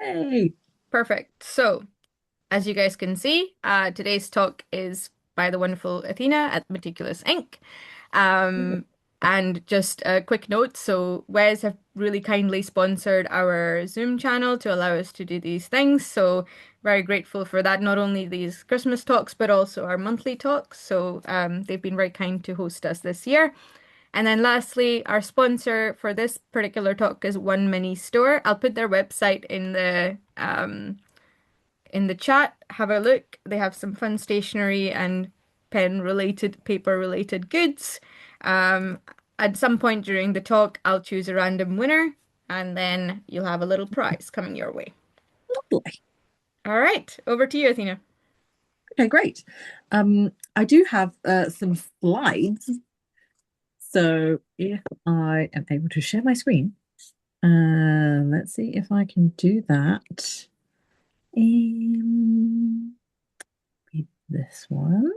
Yay! Perfect. So, as you guys can see, today's talk is by the wonderful Athena at Meticulous Ink. Um, and just a quick note, so Wes have really kindly sponsored our Zoom channel to allow us to do these things. So very grateful for that, not only these Christmas talks, but also our monthly talks. So they've been very kind to host us this year. And then lastly, our sponsor for this particular talk is One Mini Store. I'll put their website in the chat. Have a look. They have some fun stationery and pen related, paper related goods. Um, at some point during the talk, I'll choose a random winner and then you'll have a little prize coming your way. Lovely. All right, over to you, Athena. Okay, great. I do have some slides. So if I am able to share my screen, let's see if I can do that. Um, this one.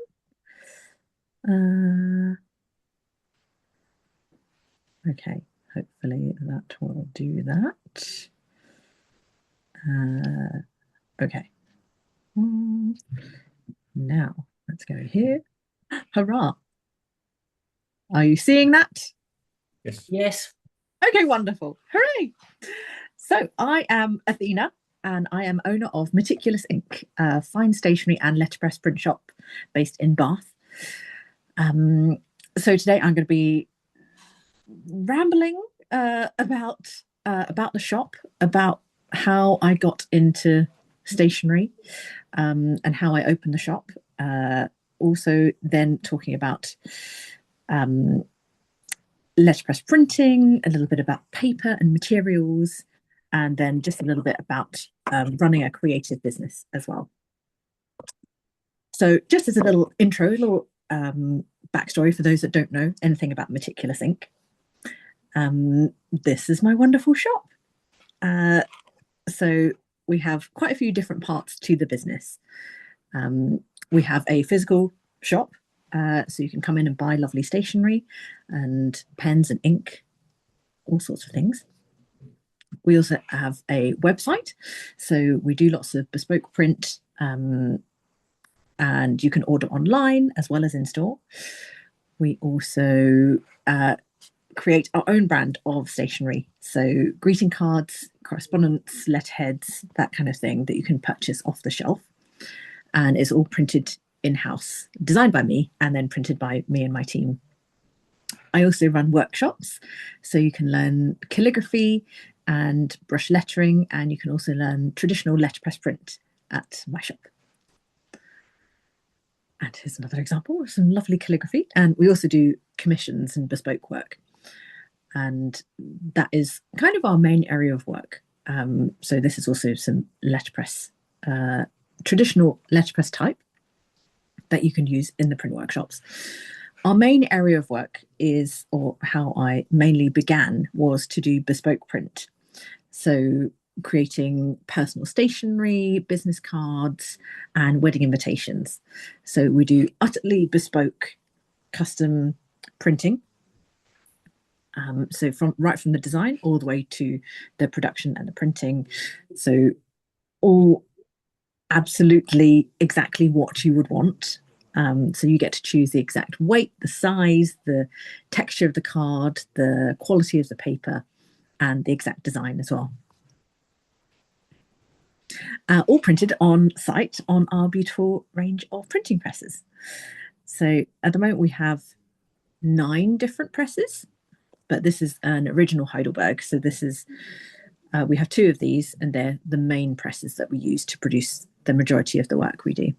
Uh, okay, hopefully that will do that. Okay. Now let's go here. Hurrah! Are you seeing that? Yes. Yes. Okay, wonderful. Hooray! So I am Athena and I am owner of Meticulous Ink, a fine stationery and letterpress print shop based in Bath. So today I'm going to be rambling about the shop, about how I got into stationery, and how I opened the shop. Also, then talking about letterpress printing, a little bit about paper and materials, and then just a little bit about running a creative business as well. So, just as a little intro, a little backstory for those that don't know anything about Meticulous Ink. This is my wonderful shop. So we have quite a few different parts to the business. We have a physical shop, so you can come in and buy lovely stationery and pens and ink, all sorts of things. We also have a website, so we do lots of bespoke print, and you can order online as well as in store. We also create our own brand of stationery, so greeting cards, correspondence, letterheads, that kind of thing that you can purchase off the shelf, and it's all printed in-house, designed by me and then printed by me and my team. I also run workshops, so you can learn calligraphy and brush lettering, and you can also learn traditional letterpress print at my shop. And here's another example of some lovely calligraphy. And we also do commissions and bespoke work. And that is kind of our main area of work. So this is also some letterpress, traditional letterpress type that you can use in the print workshops. Our main area of work is, or how I mainly began, was to do bespoke print. So creating personal stationery, business cards, and wedding invitations. So we do utterly bespoke custom printing. So right from the design all the way to the production and the printing. So all absolutely exactly what you would want. So you get to choose the exact weight, the size, the texture of the card, the quality of the paper, and the exact design as well. All printed on site on our beautiful range of printing presses. So at the moment we have 9 different presses, but this is an original Heidelberg. So this is, we have 2 of these, and they're the main presses that we use to produce the majority of the work we do.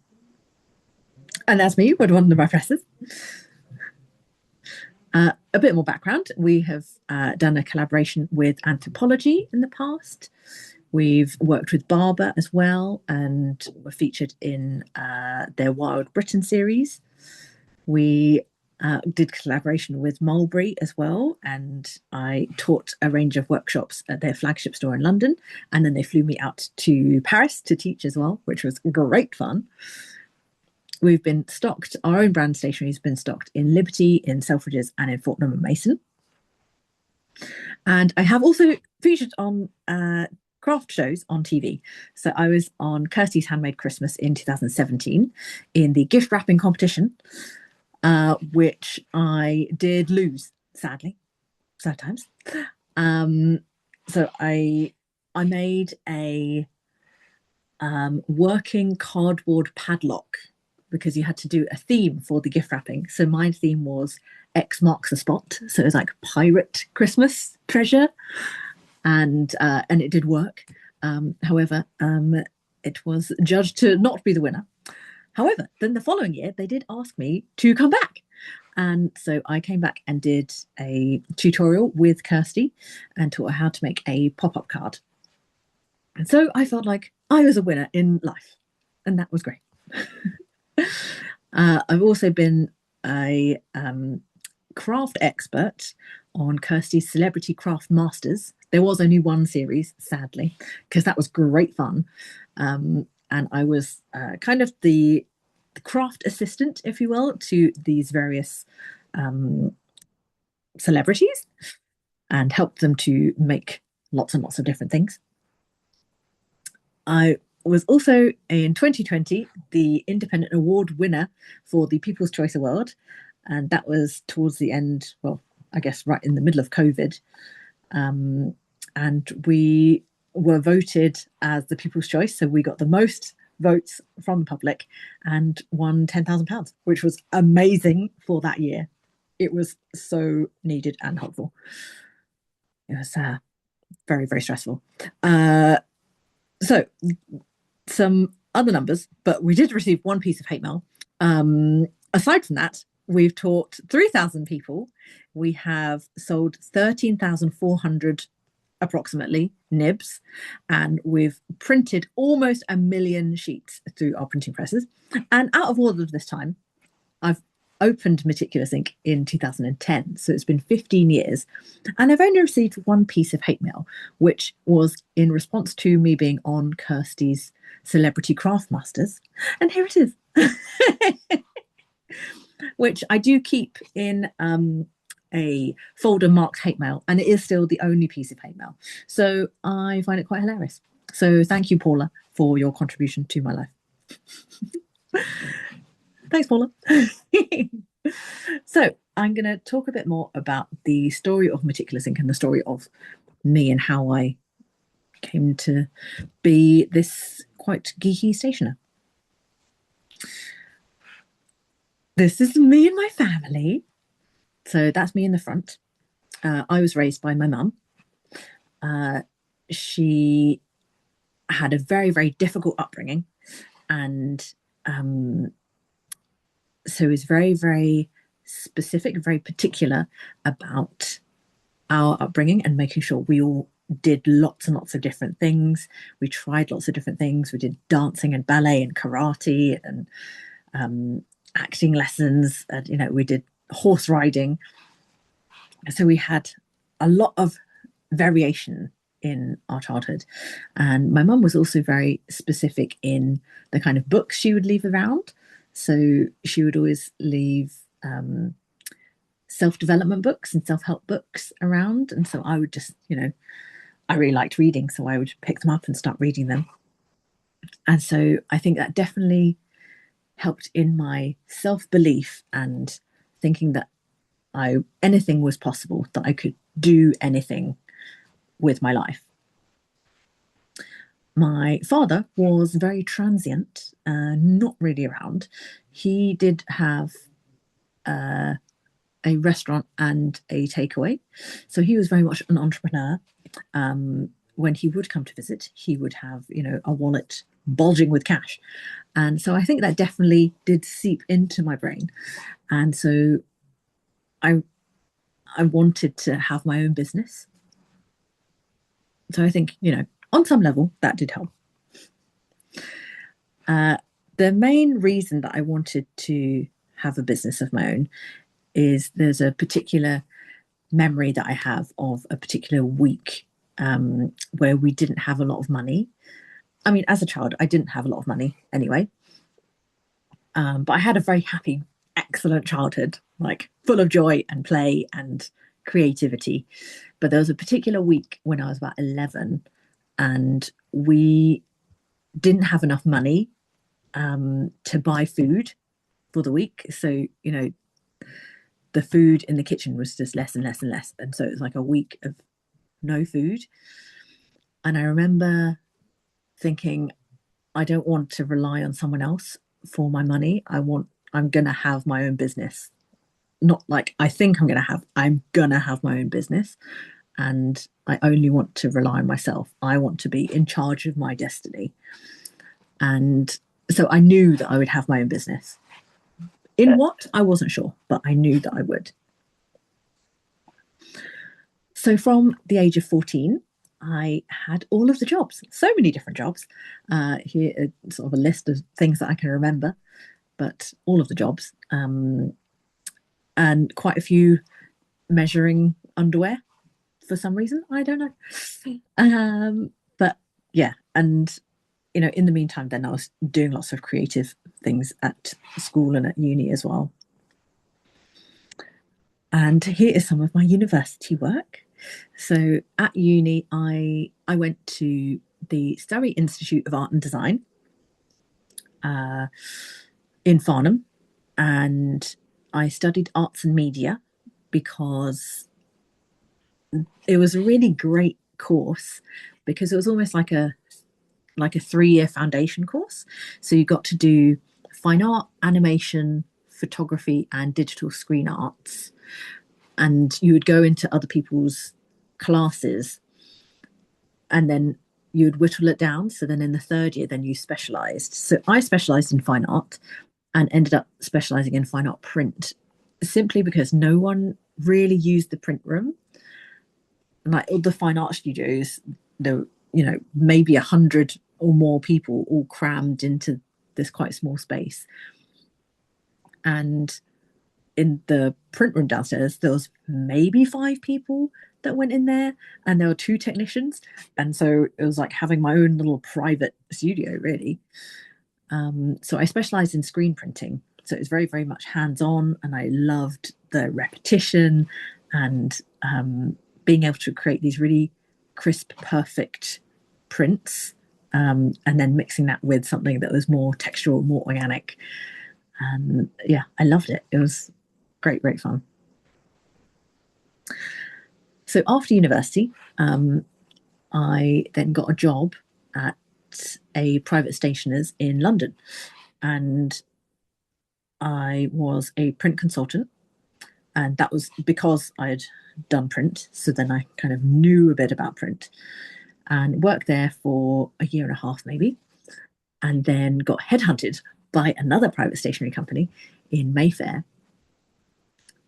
And that's me with one of my presses. A bit more background. We have done a collaboration with Anthropology in the past. We've worked with Barber as well, and were featured in their Wild Britain series. We did collaboration with Mulberry as well, and I taught a range of workshops at their flagship store in London, and then they flew me out to Paris to teach as well, which was great fun. We've been stocked, our own brand stationery has been stocked in Liberty, in Selfridges, and in Fortnum and Mason. And I have also featured on craft shows on TV. So I was on Kirsty's Handmade Christmas in 2017 in the gift wrapping competition, which I did lose, sadly, sad times. So I made a working cardboard padlock because you had to do a theme for the gift wrapping. So my theme was X marks the spot. So it was like pirate Christmas treasure, and it did work. However, it was judged to not be the winner. However, then the following year they did ask me to come back. And so I came back and did a tutorial with Kirsty and taught her how to make a pop-up card. And so I felt like I was a winner in life, and that was great. I've also been a craft expert on Kirsty's Celebrity Craft Masters. There was only one series, sadly, because that was great fun. And I was kind of the craft assistant, if you will, to these various celebrities and helped them to make lots and lots of different things. I was also in 2020 the Independent Award winner for the People's Choice Award, and that was towards the end, well, I guess right in the middle of COVID. And we were voted as the People's Choice, so we got the most votes from the public and won £10,000, which was amazing for that year. It was so needed and helpful. It was very, very stressful. So some other numbers, but we did receive one piece of hate mail. Aside from that, we've taught 3,000 people. We have sold 13,400 approximately nibs, and we've printed almost 1 million sheets through our printing presses. And out of all of this time, I've opened Meticulous Ink in 2010, so it's been 15 years, and I've only received one piece of hate mail, which was in response to me being on Kirsty's Celebrity Craft Masters, and here it is. Which I do keep in a folder marked hate mail, and it is still the only piece of hate mail, so I find it quite hilarious. So thank you, Paula, for your contribution to my life. Thanks, Paula. So I'm going to talk a bit more about the story of Meticulous Ink and the story of me and how I came to be this quite geeky stationer. This is me and my family. So that's me in the front. I was raised by my mum. She had a very, very difficult upbringing, and so is very, very specific, very particular about our upbringing and making sure we all did lots and lots of different things. We tried lots of different things. We did dancing and ballet and karate and acting lessons. And, you know, we did horse riding. So we had a lot of variation in our childhood. And my mum was also very specific in the kind of books she would leave around. So she would always leave self-development books and self-help books around. And so I would just, you know, I really liked reading, so I would pick them up and start reading them. And so I think that definitely helped in my self-belief and thinking that anything was possible, that I could do anything with my life. My father was very transient, not really around. He did have a restaurant and a takeaway, so he was very much an entrepreneur. When he would come to visit, he would have, you know, a wallet bulging with cash, and so I think that definitely did seep into my brain. And so I wanted to have my own business. So I think, you know, on some level that did help. The main reason that I wanted to have a business of my own is there's a particular memory that I have of a particular week where we didn't have a lot of money. I mean, as a child, I didn't have a lot of money anyway. But I had a very happy, excellent childhood, like full of joy and play and creativity. But there was a particular week when I was about 11, and we didn't have enough money to buy food for the week. So, the food in the kitchen was just less and less and less. And so it was like a week of no food. And I remember thinking, I don't want to rely on someone else for my money. I'm going to have my own business. Not like I think I'm going to have my own business. And I only want to rely on myself. I want to be in charge of my destiny. And so I knew that I would have my own business. In what? I wasn't sure, but I knew that I would. So from the age of 14, I had all of the jobs, so many different jobs. Here is sort of a list of things that I can remember, but all of the jobs, and quite a few measuring underwear for some reason. I don't know. But yeah, and in the meantime, then I was doing lots of creative things at school and at uni as well. And here is some of my university work. So at uni, I went to the Surrey Institute of Art and Design in Farnham, and I studied arts and media because it was a really great course, because it was almost like a 3-year foundation course. So you got to do fine art, animation, photography, and digital screen arts. And you would go into other people's classes, and then you would whittle it down. So then in the third year, then you specialized. So I specialized in fine art and ended up specializing in fine art print, simply because no one really used the print room. Like all the fine art studios, there were, maybe 100 or more people all crammed into this quite small space. And in the print room downstairs, there was maybe 5 people that went in there, and there were 2 technicians. And so it was like having my own little private studio, really. So I specialized in screen printing. So it was very, very much hands-on, and I loved the repetition and being able to create these really crisp, perfect prints, and then mixing that with something that was more textural, more organic. And yeah, I loved it. It was great, great fun. So after university, I then got a job at a private stationer's in London, and I was a print consultant, and that was because I had done print. So then I kind of knew a bit about print, and worked there for a year and a half maybe, and then got headhunted by another private stationery company in Mayfair.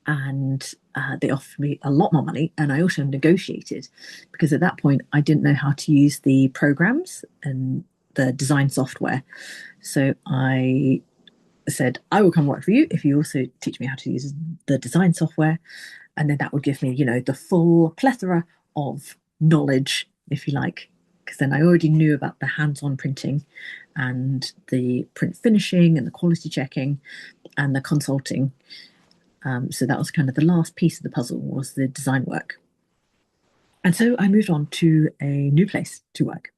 And they offered me a lot more money, and I also negotiated, because at that point I didn't know how to use the programs and the design software. So I said, I will come work for you if you also teach me how to use the design software. And then that would give me, the full plethora of knowledge, if you like, because then I already knew about the hands-on printing and the print finishing and the quality checking and the consulting. So that was kind of the last piece of the puzzle, was the design work. And so I moved on to a new place to work.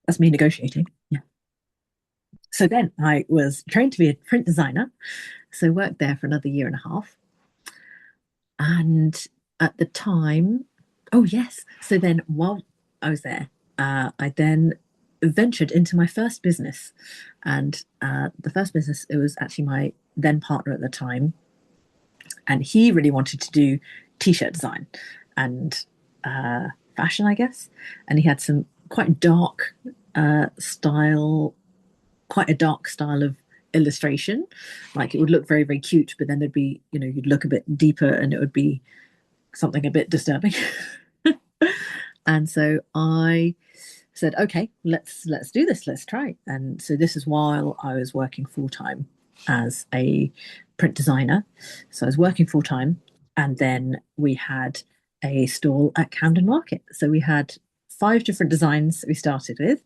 That's me negotiating. Yeah. So then I was trained to be a print designer. So worked there for another year and a half. And at the time, oh yes. So then while I was there, I then ventured into my first business. And the first business, it was actually my then partner at the time. And he really wanted to do t-shirt design and fashion, I guess. And he had some quite dark style, quite a dark style of illustration. Like it would look very, very cute, but then there'd be, you'd look a bit deeper and it would be something a bit disturbing. And so I said, okay, let's do this. Let's try. And so this is while I was working full time as a print designer. So I was working full time, and then we had a stall at Camden Market. So we had 5 different designs we started with.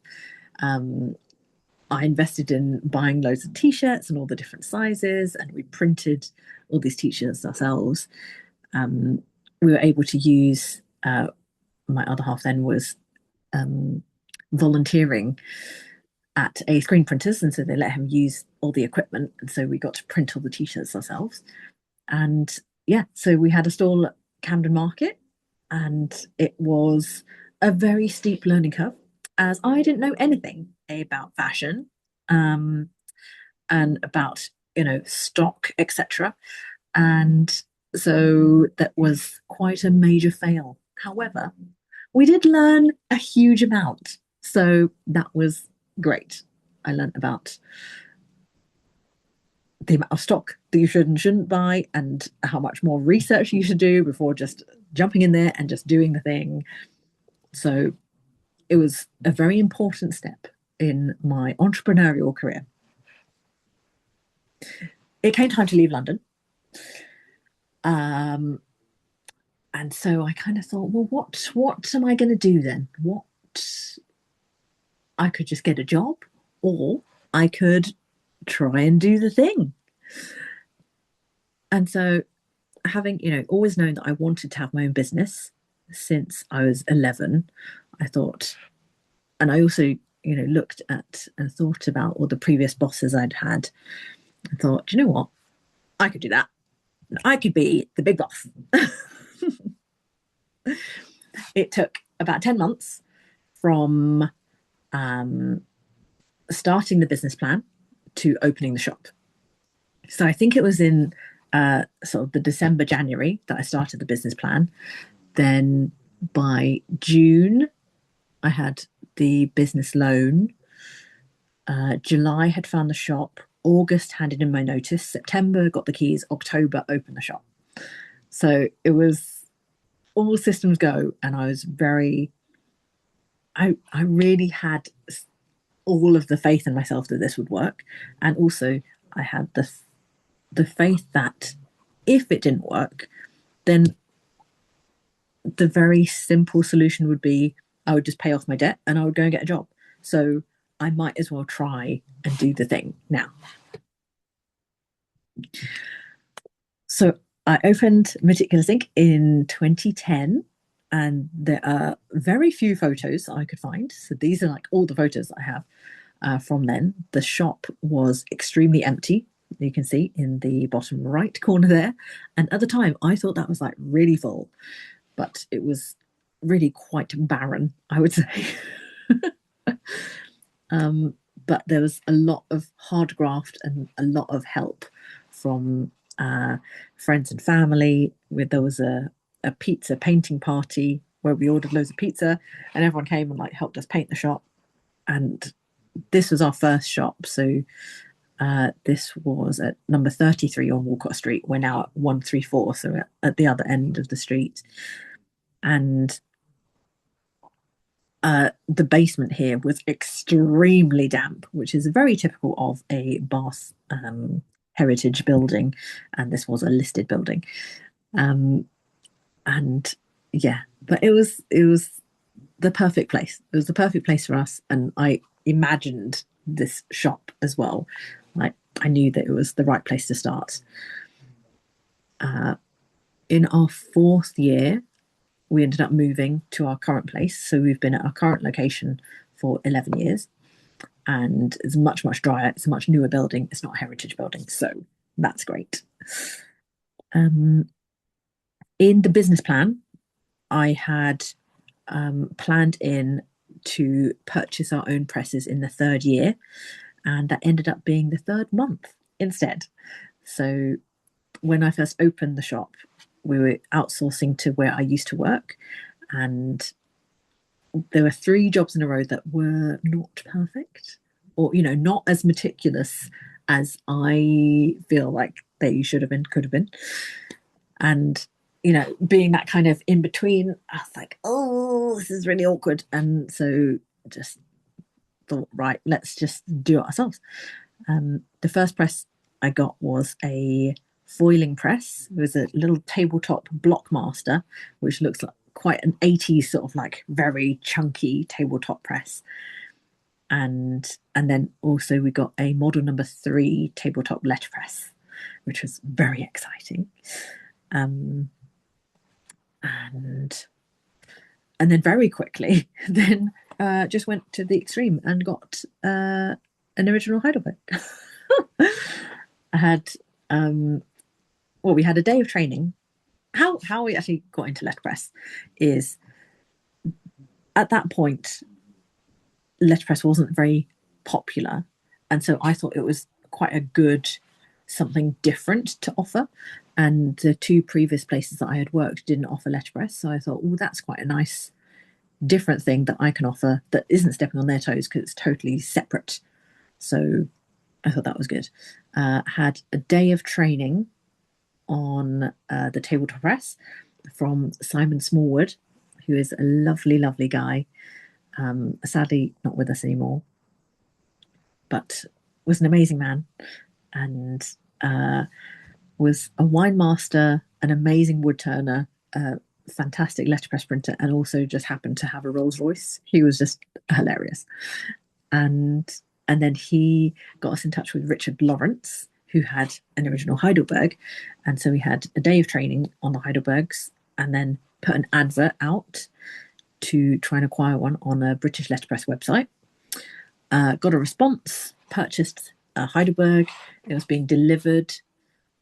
I invested in buying loads of t-shirts and all the different sizes, and we printed all these t-shirts ourselves. we were able to use my other half then was volunteering at a screen printers, and so they let him use all the equipment, and so we got to print all the t-shirts ourselves. And yeah, so we had a stall at Camden Market, and it was a very steep learning curve, as I didn't know anything about fashion, and about stock, etc. And so that was quite a major fail. However, we did learn a huge amount, so that was great. I learned about the amount of stock that you should and shouldn't buy, and how much more research you should do before just jumping in there and just doing the thing. So it was a very important step in my entrepreneurial career. It came time to leave London. And so I kind of thought, well, what am I going to do then? I could just get a job, or I could try and do the thing. And so, having always known that I wanted to have my own business since I was 11, I thought, and I also looked at and thought about all the previous bosses I'd had. I thought, do you know what? I could do that. I could be the big boss. It took about 10 months from starting the business plan to opening the shop. So I think it was in sort of the December, January that I started the business plan. Then by June, I had the business loan. July had found the shop. August handed in my notice. September got the keys. October opened the shop. So it was all systems go, and I was I really had all of the faith in myself that this would work, and also I had the faith that if it didn't work, then the very simple solution would be I would just pay off my debt and I would go and get a job. So I might as well try and do the thing now. So I opened Meticulous Ink in 2010, and there are very few photos I could find. So these are like all the photos I have from then. The shop was extremely empty. You can see in the bottom right corner there. And at the time, I thought that was like really full, but it was really quite barren, I would say. But there was a lot of hard graft and a lot of help from friends and family. There was a pizza painting party where we ordered loads of pizza, and everyone came and like helped us paint the shop. And this was our first shop, so this was at number 33 on Walcott Street. We're now at 134, so at the other end of the street. And the basement here was extremely damp, which is very typical of a Bath heritage building, and this was a listed building. And yeah, but it was the perfect place. It was the perfect place for us, and I imagined this shop as well. Like, I knew that it was the right place to start. In our 4th year, we ended up moving to our current place. So we've been at our current location for 11 years, and it's much, much drier. It's a much newer building. It's not a heritage building, so that's great. In the business plan, I had planned in to purchase our own presses in the 3rd year, and that ended up being the 3rd month instead. So when I first opened the shop, we were outsourcing to where I used to work, and there were 3 jobs in a row that were not perfect, or not as meticulous as I feel like they should have been, could have been. And being that kind of in between, I was like, oh, this is really awkward. And so just thought, right, let's just do it ourselves. The first press I got was a foiling press. It was a little tabletop Blockmaster, which looks like quite an 80s sort of like very chunky tabletop press. And then also we got a model number 3 tabletop letterpress, which was very exciting. and then very quickly then just went to the extreme and got an original Heidelberg. I had we had a day of training. How we actually got into letterpress is, at that point, letterpress wasn't very popular, and so I thought it was quite a good something different to offer. And the two previous places that I had worked didn't offer letterpress, so I thought, oh, that's quite a nice different thing that I can offer that isn't stepping on their toes because it's totally separate. So I thought that was good. Had a day of training on the tabletop press from Simon Smallwood, who is a lovely, lovely guy. Sadly, not with us anymore, but was an amazing man, and was a wine master, an amazing wood turner, fantastic letterpress printer, and also just happened to have a Rolls Royce. He was just hilarious. And then he got us in touch with Richard Lawrence, who had an original Heidelberg. And so we had a day of training on the Heidelbergs, and then put an advert out to try and acquire one on a British letterpress website. Got a response, purchased a Heidelberg. It was being delivered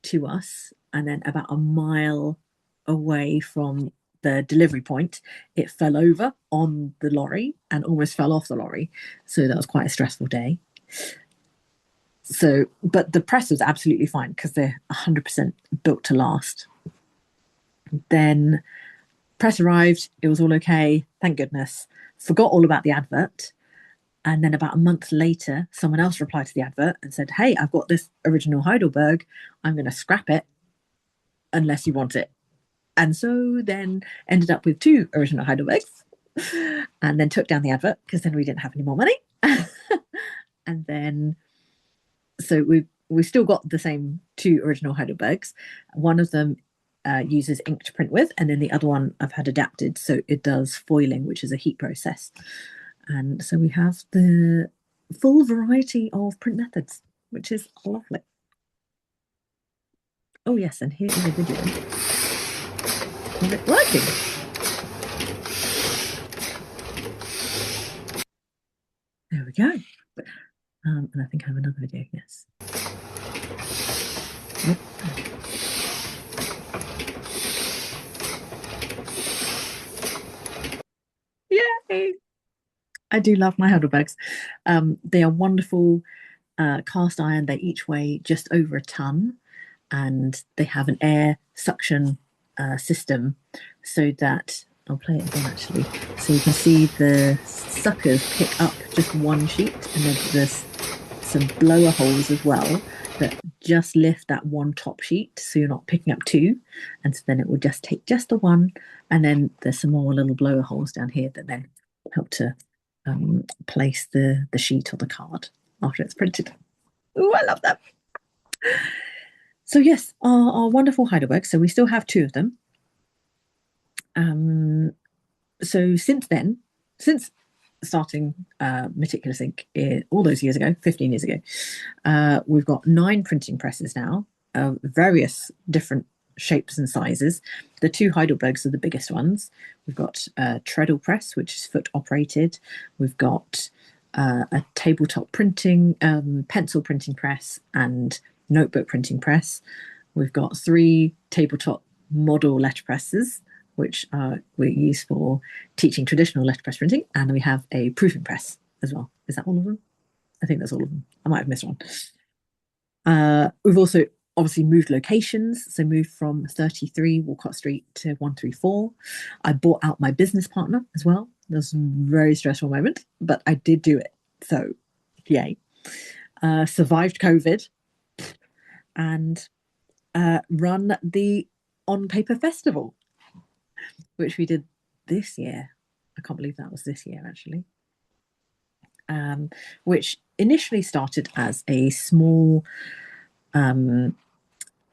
to us, and then about a mile away from the delivery point, it fell over on the lorry and almost fell off the lorry. So that was quite a stressful day. So, but the press was absolutely fine because they're 100% built to last. Then press arrived, it was all okay, thank goodness. Forgot all about the advert. And then about a month later, someone else replied to the advert and said, hey, I've got this original Heidelberg. I'm going to scrap it unless you want it. And so then ended up with two original Heidelbergs, and then took down the advert because then we didn't have any more money. And then, so we still got the same two original Heidelbergs. One of them uses ink to print with, and then the other one I've had adapted so it does foiling, which is a heat process. And so we have the full variety of print methods, which is lovely. Oh yes, and here is a video of it working. There we go. And I think I have another video, yes. Yep. Yay! I do love my Heidelbergs. They are wonderful cast iron. They each weigh just over a ton, and they have an air suction system so that, I'll play it again actually, so you can see the suckers pick up just one sheet, and then there's some blower holes as well that just lift that one top sheet so you're not picking up two, and so then it will just take just the one, and then there's some more little blower holes down here that then help to place the sheet or the card after it's printed. Oh, I love that. So yes, our wonderful Heidelberg. So we still have two of them. So since then, since starting Meticulous Ink all those years ago, 15 years ago, we've got 9 printing presses now, various different shapes and sizes. The two Heidelbergs are the biggest ones. We've got a treadle press, which is foot operated. We've got a tabletop printing, pencil printing press, and notebook printing press. We've got 3 tabletop model letterpresses, which we use for teaching traditional letterpress printing, and we have a proofing press as well. Is that all of them? I think that's all of them. I might have missed one. We've also obviously moved locations, so moved from 33 Walcott Street to 134. I bought out my business partner as well. It was a very stressful moment, but I did do it, so yay. Survived COVID, and run the On Paper Festival, which we did this year. I can't believe that was this year, actually. Which initially started as a small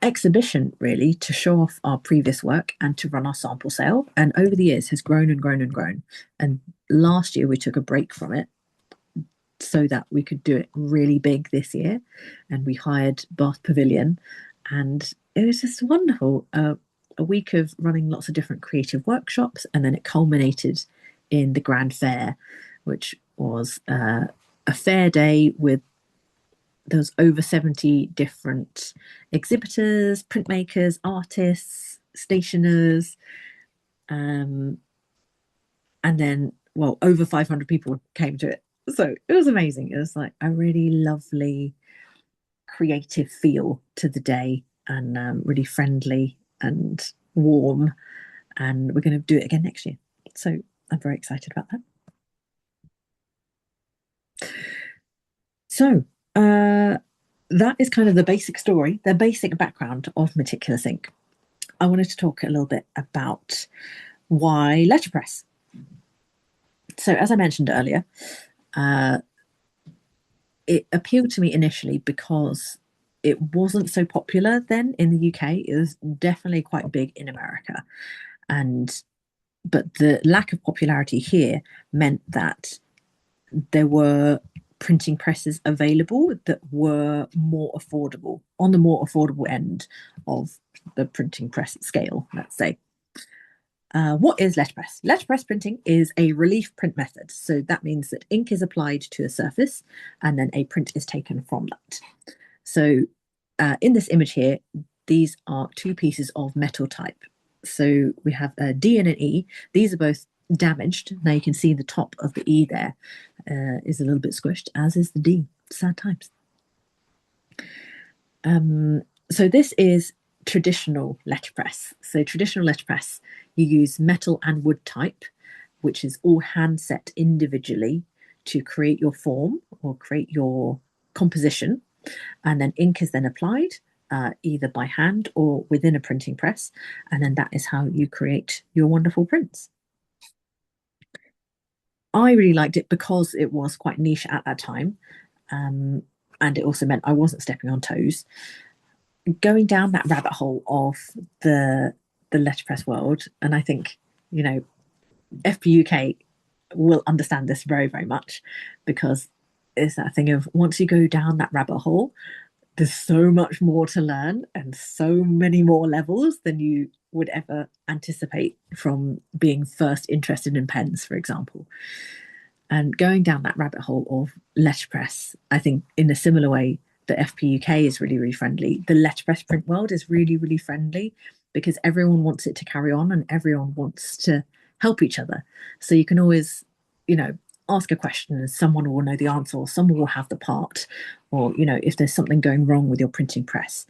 exhibition, really, to show off our previous work and to run our sample sale. And over the years has grown and grown and grown. And last year we took a break from it so that we could do it really big this year. And we hired Bath Pavilion, and it was just wonderful. a week of running lots of different creative workshops, and then it culminated in the Grand Fair, which was a fair day with there was over 70 different exhibitors, printmakers, artists, stationers, and then over 500 people came to it. So it was amazing. It was like a really lovely creative feel to the day, and really friendly and warm, and we're going to do it again next year, so I'm very excited about that. So that is kind of the basic story, the basic background of Meticulous Ink. I wanted to talk a little bit about why letterpress. So as I mentioned earlier, it appealed to me initially because it wasn't so popular then in the UK. It was definitely quite big in America, but the lack of popularity here meant that there were printing presses available that were more affordable, on the more affordable end of the printing press scale, let's say. What is letterpress? Letterpress printing is a relief print method. So that means that ink is applied to a surface and then a print is taken from that. So in this image here, these are two pieces of metal type. So we have a D and an E. These are both damaged. Now you can see the top of the E there is a little bit squished, as is the D. Sad times. So this is traditional letterpress. So traditional letterpress, you use metal and wood type, which is all hand set individually to create your form or create your composition. And then ink is then applied either by hand or within a printing press. And then that is how you create your wonderful prints. I really liked it because it was quite niche at that time. And it also meant I wasn't stepping on toes. Going down that rabbit hole of the letterpress world, and I think, FPUK will understand this very, very much, because it's that thing of once you go down that rabbit hole, there's so much more to learn and so many more levels than you would ever anticipate from being first interested in pens, for example. And going down that rabbit hole of letterpress, I think in a similar way, the FPUK is really, really friendly. The letterpress print world is really, really friendly because everyone wants it to carry on and everyone wants to help each other. So you can always, ask a question and someone will know the answer, or someone will have the part, or, if there's something going wrong with your printing press,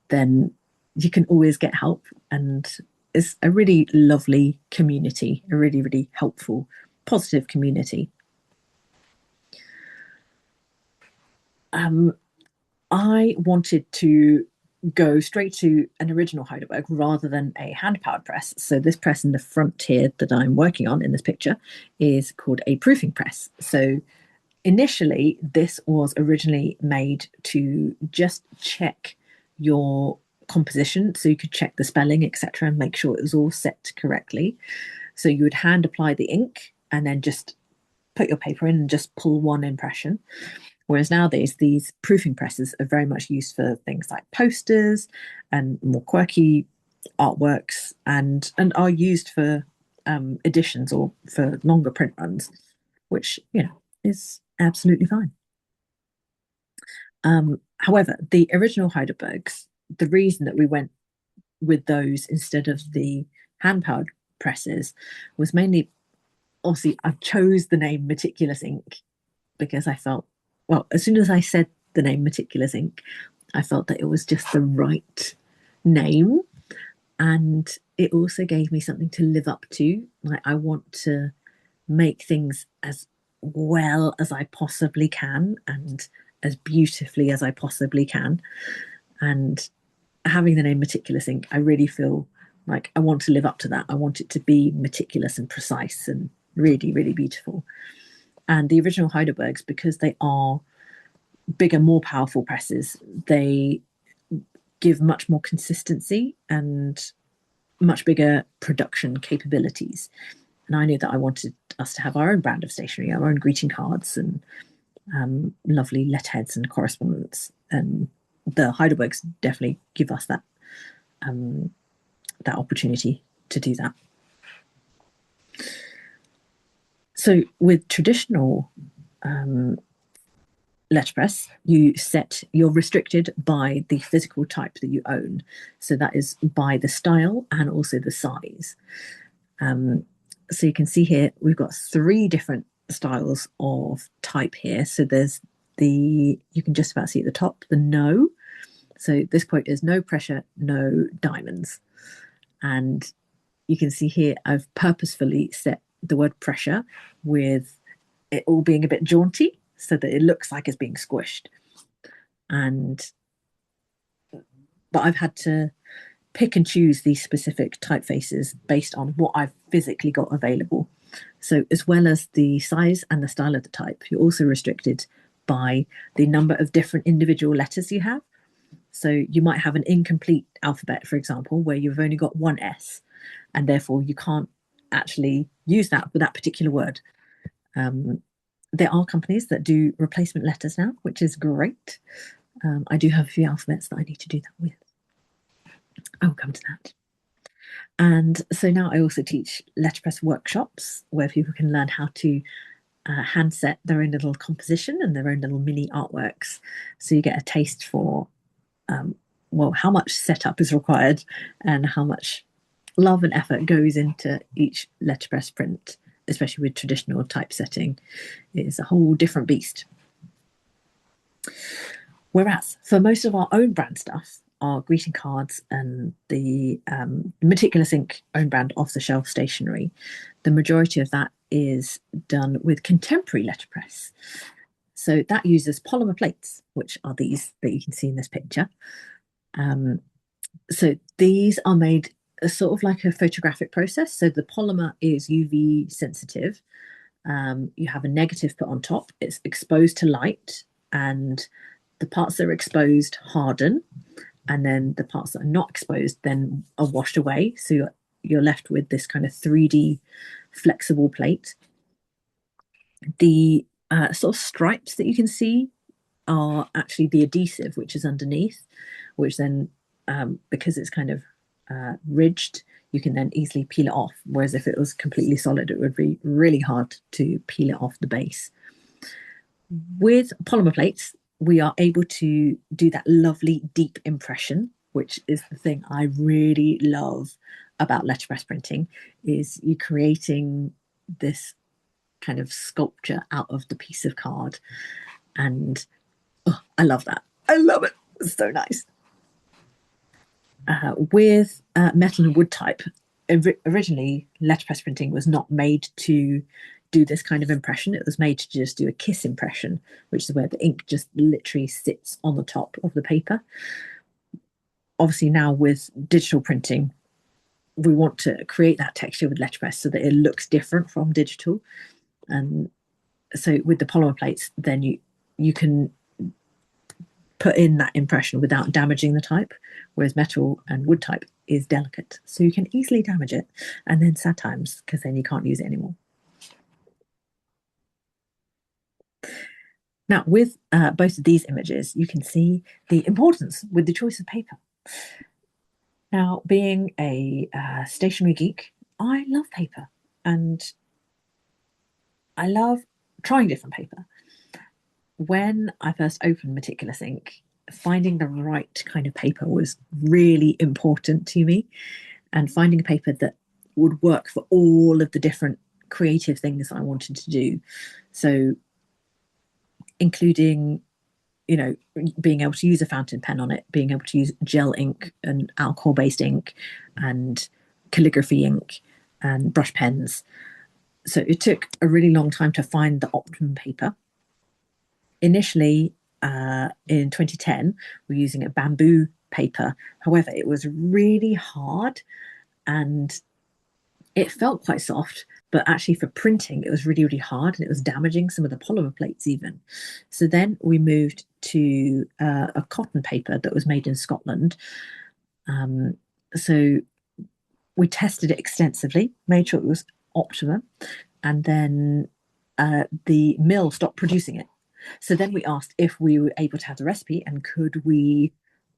then you can always get help. And it's a really lovely community, a really, really helpful, positive community. I wanted to go straight to an original Heidelberg rather than a hand-powered press. So this press in the front here that I'm working on in this picture is called a proofing press. So initially, this was originally made to just check your composition, so you could check the spelling, etc., and make sure it was all set correctly. So you would hand apply the ink and then just put your paper in and just pull one impression. Whereas nowadays, these proofing presses are very much used for things like posters and more quirky artworks, and are used for editions or for longer print runs, which, is absolutely fine. However, the original Heidelbergs, the reason that we went with those instead of the hand-powered presses was mainly, obviously, I chose the name Meticulous Ink because I felt, as soon as I said the name Meticulous Ink, I felt that it was just the right name. And it also gave me something to live up to. Like, I want to make things as well as I possibly can and as beautifully as I possibly can. And having the name Meticulous Ink, I really feel like I want to live up to that. I want it to be meticulous and precise and really, really beautiful. And the original Heidelbergs, because they are bigger, more powerful presses, they give much more consistency and much bigger production capabilities. And I knew that I wanted us to have our own brand of stationery, our own greeting cards and lovely letterheads and correspondence. And the Heidelbergs definitely give us that that opportunity to do that. So with traditional letterpress, you're restricted by the physical type that you own. So that is by the style and also the size. So you can see here, we've got 3 different styles of type here. So there's you can just about see at the top, the no. So this quote is no pressure, no diamonds. And you can see here, I've purposefully set the word pressure with it all being a bit jaunty so that it looks like it's being squished. But I've had to pick and choose these specific typefaces based on what I've physically got available. So as well as the size and the style of the type, you're also restricted by the number of different individual letters you have. So you might have an incomplete alphabet, for example, where you've only got 1 S, and therefore you can't actually use that for that particular word. There are companies that do replacement letters now, which is great. I do have a few alphabets that I need to do that with. I will come to that. And so now I also teach letterpress workshops where people can learn how to hand set their own little composition and their own little mini artworks. So you get a taste for, how much setup is required and how much love and effort goes into each letterpress print, especially with traditional typesetting. It is a whole different beast. Whereas for most of our own brand stuff, our greeting cards and the Meticulous Ink own brand off-the-shelf stationery, the majority of that is done with contemporary letterpress. So that uses polymer plates, which are these that you can see in this picture. So these are made sort of like a photographic process. So the polymer is UV sensitive. You have a negative put on top. It's exposed to light, and the parts that are exposed harden, and then the parts that are not exposed then are washed away. So you're left with this kind of 3D flexible plate. The sort of stripes that you can see are actually the adhesive, which is underneath, which then, because it's kind of ridged, you can then easily peel it off. Whereas if it was completely solid, it would be really hard to peel it off the base. With polymer plates, we are able to do that lovely deep impression, which is the thing I really love about letterpress printing, is you creating this kind of sculpture out of the piece of card. And I love that. I love it. It's so nice. With metal and wood type, originally letterpress printing was not made to do this kind of impression. It was made to just do a kiss impression, which is where the ink just literally sits on the top of the paper. Obviously now with digital printing, we want to create that texture with letterpress so that it looks different from digital. And so with the polymer plates, then you can put in that impression without damaging the type, whereas metal and wood type is delicate. So you can easily damage it, and then sad times, because then you can't use it anymore. Now, with both of these images, you can see the importance with the choice of paper. Now, being a stationery geek, I love paper, and I love trying different paper. When I first opened Meticulous Ink, finding the right kind of paper was really important to me, and finding a paper that would work for all of the different creative things I wanted to do. So including, being able to use a fountain pen on it, being able to use gel ink and alcohol-based ink and calligraphy ink and brush pens. So it took a really long time to find the optimum paper. Initially, in 2010, we were using a bamboo paper. However, it was really hard and it felt quite soft, but actually for printing, it was really, really hard, and it was damaging some of the polymer plates even. So then we moved to a cotton paper that was made in Scotland. So we tested it extensively, made sure it was optimum, and then the mill stopped producing it. So then we asked if we were able to have the recipe and could we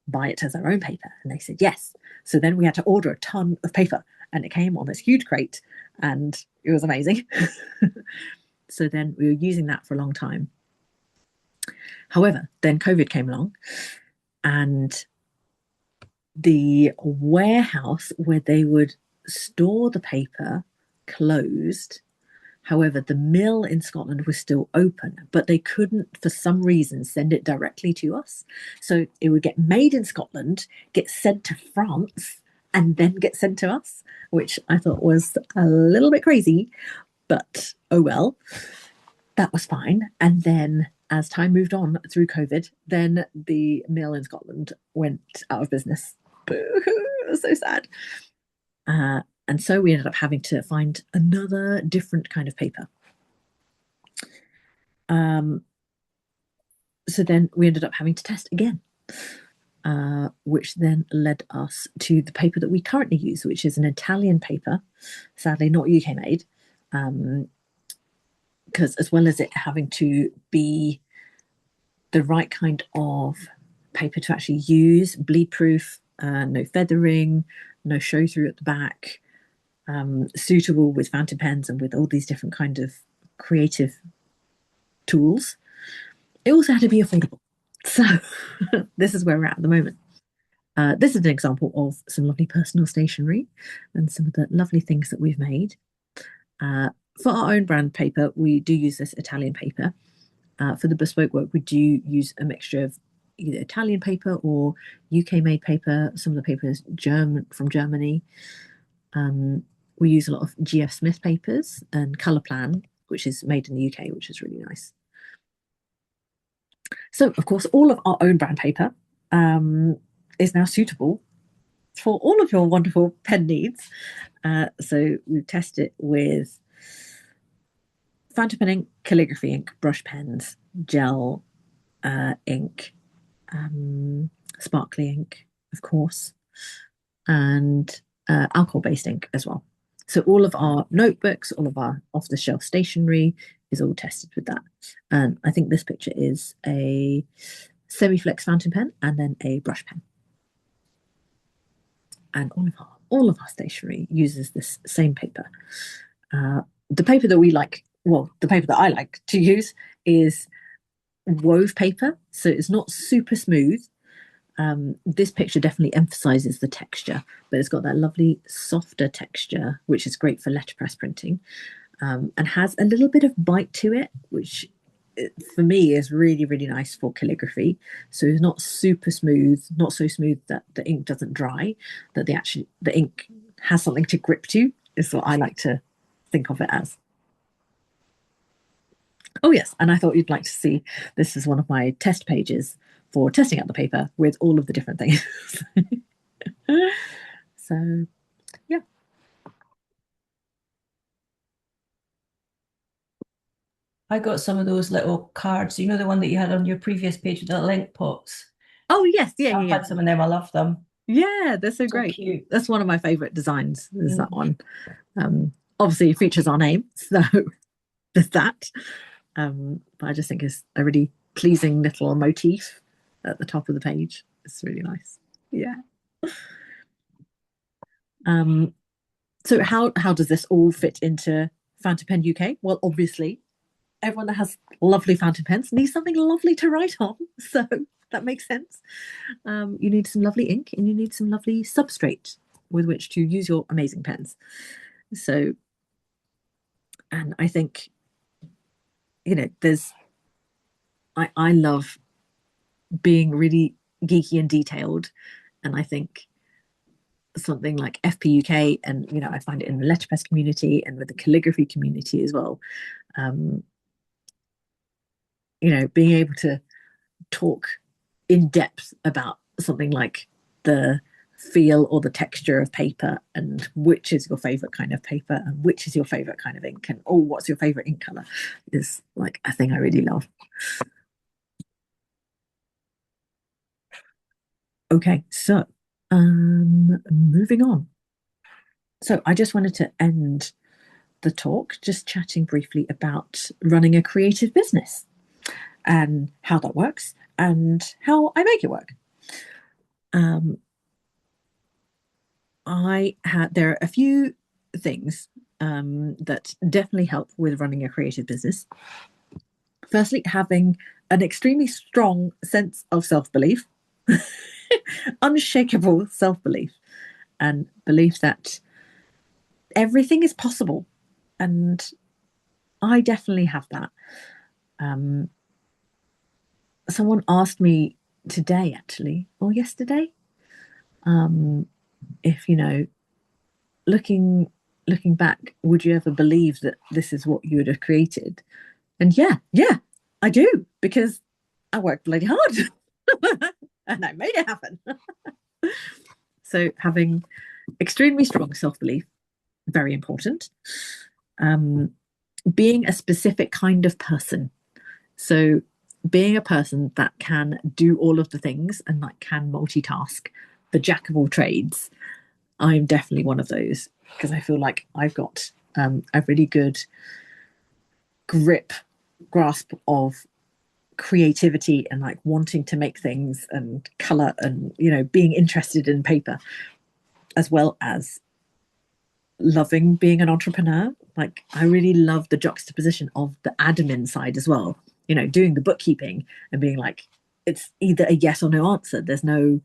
buy it as our own paper? And they said yes. So then we had to order a ton of paper, and it came on this huge crate, and it was amazing. So then we were using that for a long time. However, then COVID came along, and the warehouse where they would store the paper closed. However, the mill in Scotland was still open, but they couldn't, for some reason, send it directly to us. So it would get made in Scotland, get sent to France, and then get sent to us, which I thought was a little bit crazy, but oh well, that was fine. And then as time moved on through COVID, then the mill in Scotland went out of business. It was so sad. And so we ended up having to find another different kind of paper. So then we ended up having to test again, which then led us to the paper that we currently use, which is an Italian paper, sadly not UK made, because as well as it having to be the right kind of paper to actually use, bleed proof, no feathering, no show through at the back, suitable with fountain pens and with all these different kind of creative tools. It also had to be affordable. So this is where we're at the moment. This is an example of some lovely personal stationery and some of the lovely things that we've made. For our own brand paper, we do use this Italian paper. For the bespoke work, we do use a mixture of either Italian paper or UK made paper. Some of the paper is from Germany. We use a lot of GF Smith papers and Colour Plan, which is made in the UK, which is really nice. So, of course, all of our own brand paper is now suitable for all of your wonderful pen needs. So we test it with fountain pen ink, calligraphy ink, brush pens, gel ink, sparkly ink, of course, and alcohol-based ink as well. So all of our notebooks, all of our off-the-shelf stationery is all tested with that. And I think this picture is a semi-flex fountain pen and then a brush pen. And all of our stationery uses this same paper. The paper that we like, well, the paper that I like to use is wove paper. So it's not super smooth. This picture definitely emphasizes the texture, but it's got that lovely softer texture, which is great for letterpress printing, and has a little bit of bite to it, which for me is really, really nice for calligraphy. So it's not super smooth, not so smooth that the ink doesn't dry, that the ink has something to grip to, is what I like to think of it as. Oh yes, and I thought you'd like to see, this is one of my test pages for testing out the paper with all of the different things. So, yeah. I got some of those little cards, you know, the one that you had on your previous page with the link pots. Oh yes, yeah, I've had some of them. I love them. Yeah, they're so great. Cute. That's one of my favorite designs. Is that one? Obviously, it features our name, so there's that. But I just think it's a really pleasing little motif at the top of the page. It's really nice. Yeah. So how does this all fit into Fountain Pen UK? Well, obviously, everyone that has lovely fountain pens needs something lovely to write on. So that makes sense. You need some lovely ink and you need some lovely substrate with which to use your amazing pens. So, and I think, you know, I love being really geeky and detailed. And I think something like FPUK, and, you know, I find it in the letterpress community and with the calligraphy community as well. You know, being able to talk in depth about something like the feel or the texture of paper and which is your favorite kind of paper and which is your favorite kind of ink and what's your favorite ink color is like a thing I really love. Okay, so moving on. So I just wanted to end the talk just chatting briefly about running a creative business and how that works and how I make it work. Um, there are a few things that definitely help with running a creative business. Firstly, having an extremely strong sense of self-belief, unshakable self-belief, and belief that everything is possible. And I definitely have that. Um, Someone asked me today, actually, or yesterday, if looking back, would you ever believe that this is what you would have created? And yeah, I do, because I worked bloody hard and I made it happen. So having extremely strong self-belief, very important. Being a specific kind of person. So being a person that can do all of the things and like can multitask, the jack of all trades. I'm definitely one of those, because I feel like I've got a really good grasp of creativity and like wanting to make things and color and being interested in paper, as well as loving being an entrepreneur. Like I really love the juxtaposition of the admin side as well, doing the bookkeeping and being like, it's either a yes or no answer. There's no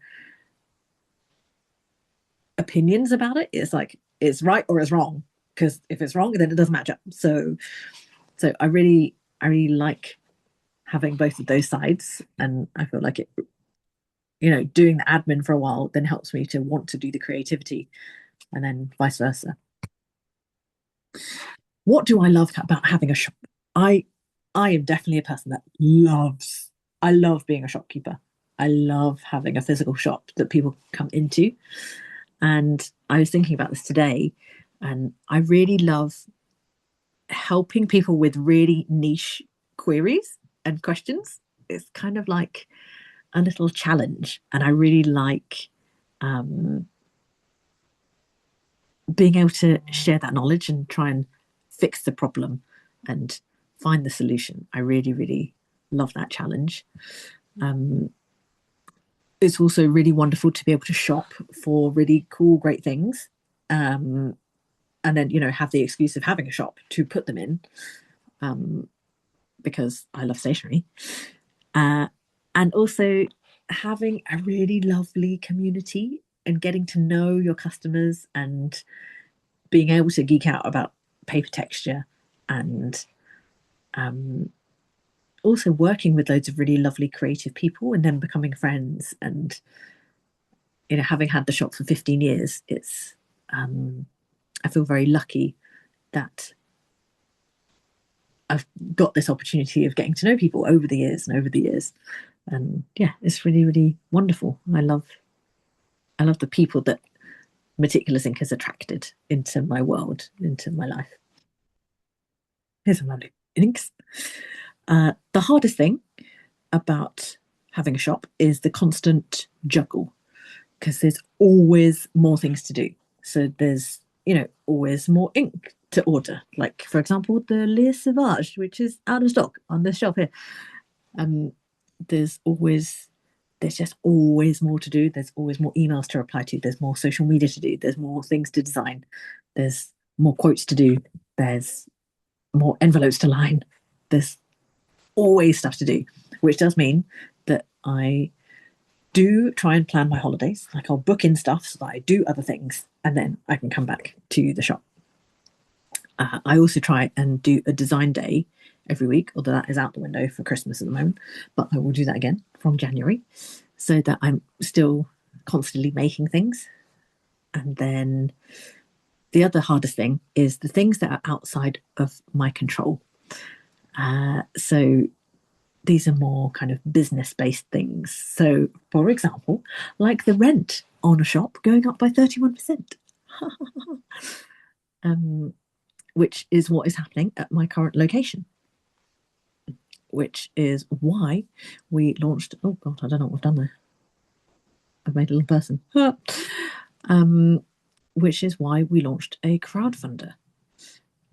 opinions about it. It's like it's right or it's wrong, because if it's wrong, then it doesn't match up. So I really like having both of those sides, and I feel like it, doing the admin for a while then helps me to want to do the creativity, and then vice versa. What do I love about having a shop? I am definitely a person that I love being a shopkeeper. I love having a physical shop that people come into. And I was thinking about this today, and I really love helping people with really niche queries and questions. It's kind of like a little challenge, and I really like being able to share that knowledge and try and fix the problem and find the solution. I really, really love that challenge. It's also really wonderful to be able to shop for really cool, great things. And then, have the excuse of having a shop to put them in, because I love stationery. And also having a really lovely community and getting to know your customers and being able to geek out about paper texture, and also working with loads of really lovely creative people and then becoming friends. And having had the shop for 15 years, it's I feel very lucky that I've got this opportunity of getting to know people over the years and over the years. And yeah, it's really, really wonderful. I love the people that Meticulous Ink has attracted into my world, into my life. Here's some lovely inks. The hardest thing about having a shop is the constant juggle, because there's always more things to do. So there's, always more ink to order. Like, for example, the Lear Sauvage, which is out of stock on this shelf here. There's just always more to do. There's always more emails to reply to. There's more social media to do. There's more things to design. There's more quotes to do. There's more envelopes to line. There's always stuff to do, which does mean that I do try and plan my holidays. Like I'll book in stuff so that I do other things and then I can come back to the shop. I also try and do a design day every week, although that is out the window for Christmas at the moment, but I will do that again from January, so that I'm still constantly making things. And then the other hardest thing is the things that are outside of my control. So these are more kind of business-based things. So, for example, like the rent on a shop going up by 31%, which is what is happening at my current location, which is why we launched. Oh God, I don't know what we've done there. I've made a little person. Which is why we launched a crowdfunder.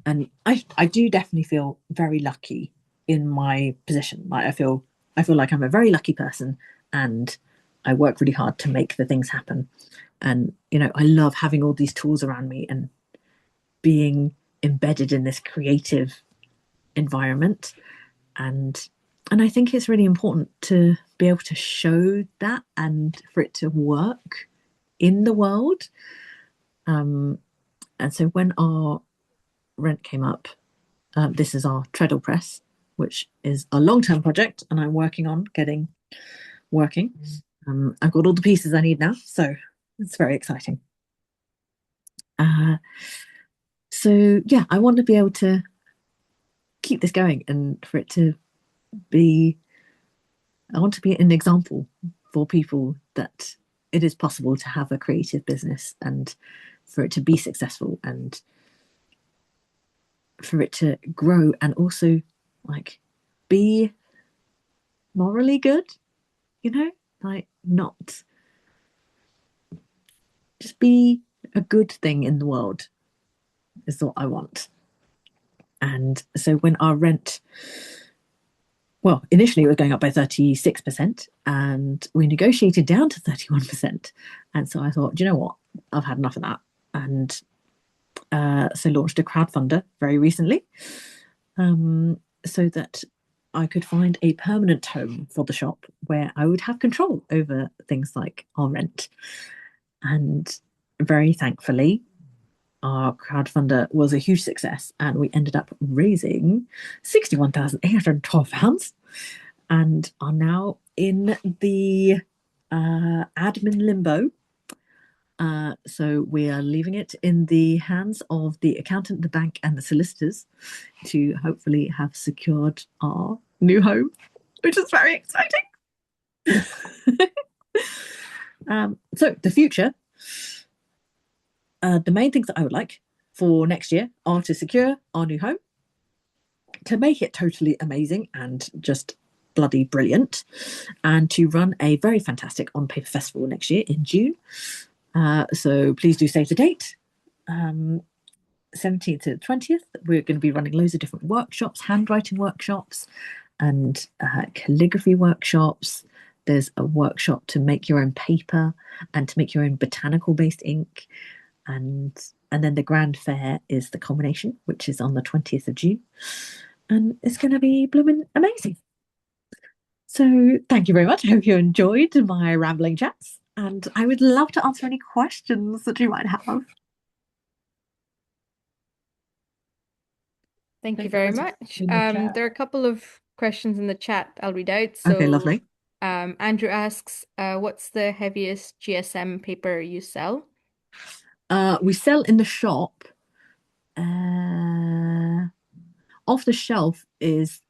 And I do definitely feel very lucky in my position. Like I feel like I'm a very lucky person, and I work really hard to make the things happen. And, I love having all these tools around me and being embedded in this creative environment. And I think it's really important to be able to show that and for it to work in the world. And so when our rent came up, this is our treadle press, which is a long-term project, and I'm working on getting working. I've got all the pieces I need now, so it's very exciting. So yeah, I want to be able to keep this going and for it to be, I want to be an example for people that it is possible to have a creative business and for it to be successful and for it to grow and also like be morally good, like not just be a good thing in the world is what I want. And so when our rent, well, initially it was going up by 36%, and we negotiated down to 31%. And so I thought, do you know what? I've had enough of that. And so launched a crowdfunder very recently, so that I could find a permanent home for the shop where I would have control over things like our rent. And very thankfully, our crowdfunder was a huge success, and we ended up raising £61,812 and are now in the admin limbo. So we are leaving it in the hands of the accountant, the bank, and the solicitors to hopefully have secured our new home, which is very exciting. So the future, the main things that I would like for next year are to secure our new home, to make it totally amazing and just bloody brilliant, and to run a very fantastic On Paper Festival next year in June. So please do save the date. 17th to 20th, we're going to be running loads of different workshops, handwriting workshops and calligraphy workshops. There's a workshop to make your own paper and to make your own botanical based ink. And then the grand fair is the culmination, which is on the 20th of June. And it's going to be blooming amazing. So thank you very much. I hope you enjoyed my rambling chats. And I would love to answer any questions that you might have. Thank you very much. There are a couple of questions in the chat I'll read out. So, okay, lovely. Andrew asks, what's the heaviest GSM paper you sell? We sell in the shop. Off the shelf is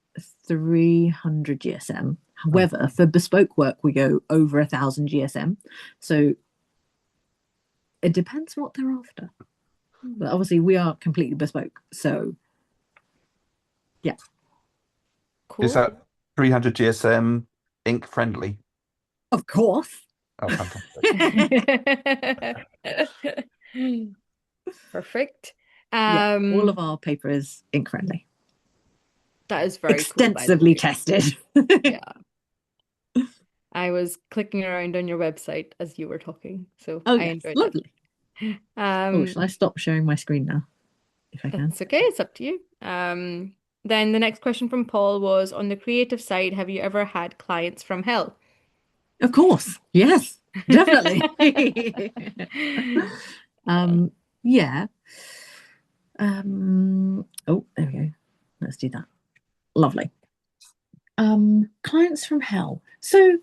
300 GSM. However, for bespoke work, we go over 1,000 GSM. So it depends what they're after. But obviously, we are completely bespoke. So, yeah. Cool. Is that 300 GSM ink friendly? Of course. Oh, fantastic. Perfect. Yeah, all of our paper is ink friendly. That is very extensively cool, tested. Yeah. I was clicking around on your website as you were talking, so I enjoyed lovely. That. Shall I stop sharing my screen now? If I can. It's okay, it's up to you. Then the next question from Paul was, on the creative side, have you ever had clients from hell? Of course, yes, definitely. Yeah. Oh, there we go. Let's do that. Lovely. Clients from hell. So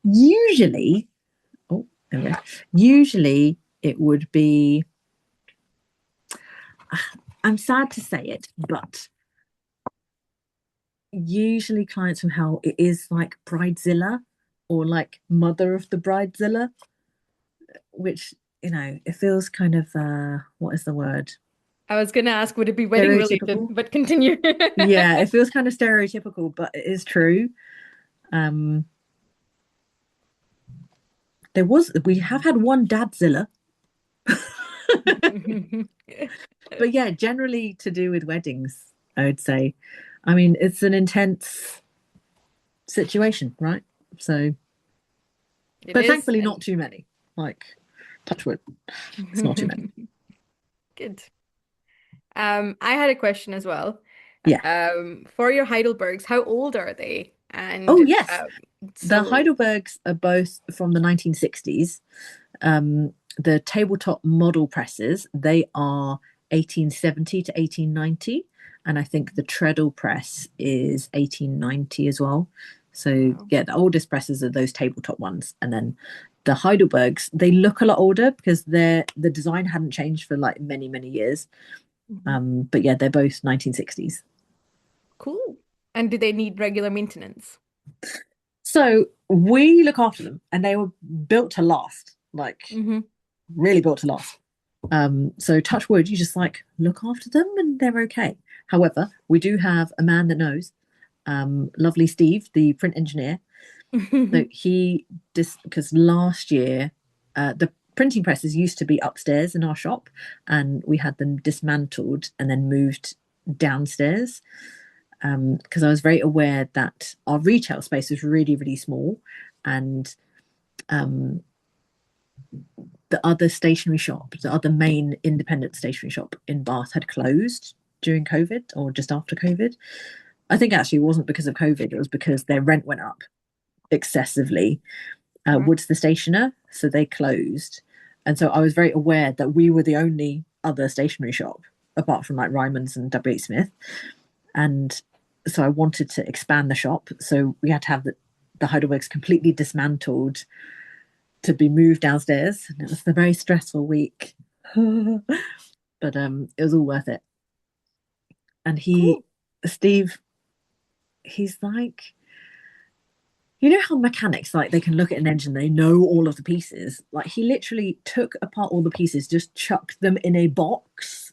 usually, oh, there we go. Usually it would be, I'm sad to say it, but usually clients from hell, it is like Bridezilla or like Mother of the Bridezilla, which, it feels kind of, what is the word? I was going to ask, would it be wedding related? But continue. Yeah, it feels kind of stereotypical, but it is true. We have had one Dadzilla. But yeah, generally to do with weddings, I would say. I mean, it's an intense situation, right? So It But is. thankfully not too many. Like, touch wood, it's not too many. Good. I had a question as well. Yeah. For your Heidelbergs, how old are they? And Oh, yes. The so Heidelbergs are both from the 1960s. The tabletop model presses, they are 1870 to 1890. And I think the treadle press is 1890 as well. So, wow. yeah, the oldest presses are those tabletop ones. And then the Heidelbergs, they look a lot older because the design hadn't changed for like many, many years. But yeah, they're both 1960s. Cool. And do they need regular maintenance? So we look after them, and they were built to last, like really built to last. So touch wood, you just like look after them, and they're okay. However, we do have a man that knows, lovely Steve, the print engineer. So he because last year, the printing presses used to be upstairs in our shop, and we had them dismantled and then moved downstairs. Because I was very aware that our retail space was really, really small, and the other stationery shop, the other main independent stationery shop in Bath, had closed during COVID or just after COVID. I think actually it wasn't because of COVID; it was because their rent went up excessively. Wood's the stationer, so they closed, and so I was very aware that we were the only other stationery shop apart from like Ryman's and W.H. Smith, and so I wanted to expand the shop. So we had to have the Heidelbergs completely dismantled to be moved downstairs. And it was a very stressful week. But it was all worth it. And Steve, he's like, you know how mechanics, like they can look at an engine, they know all of the pieces. Like he literally took apart all the pieces, just chucked them in a box,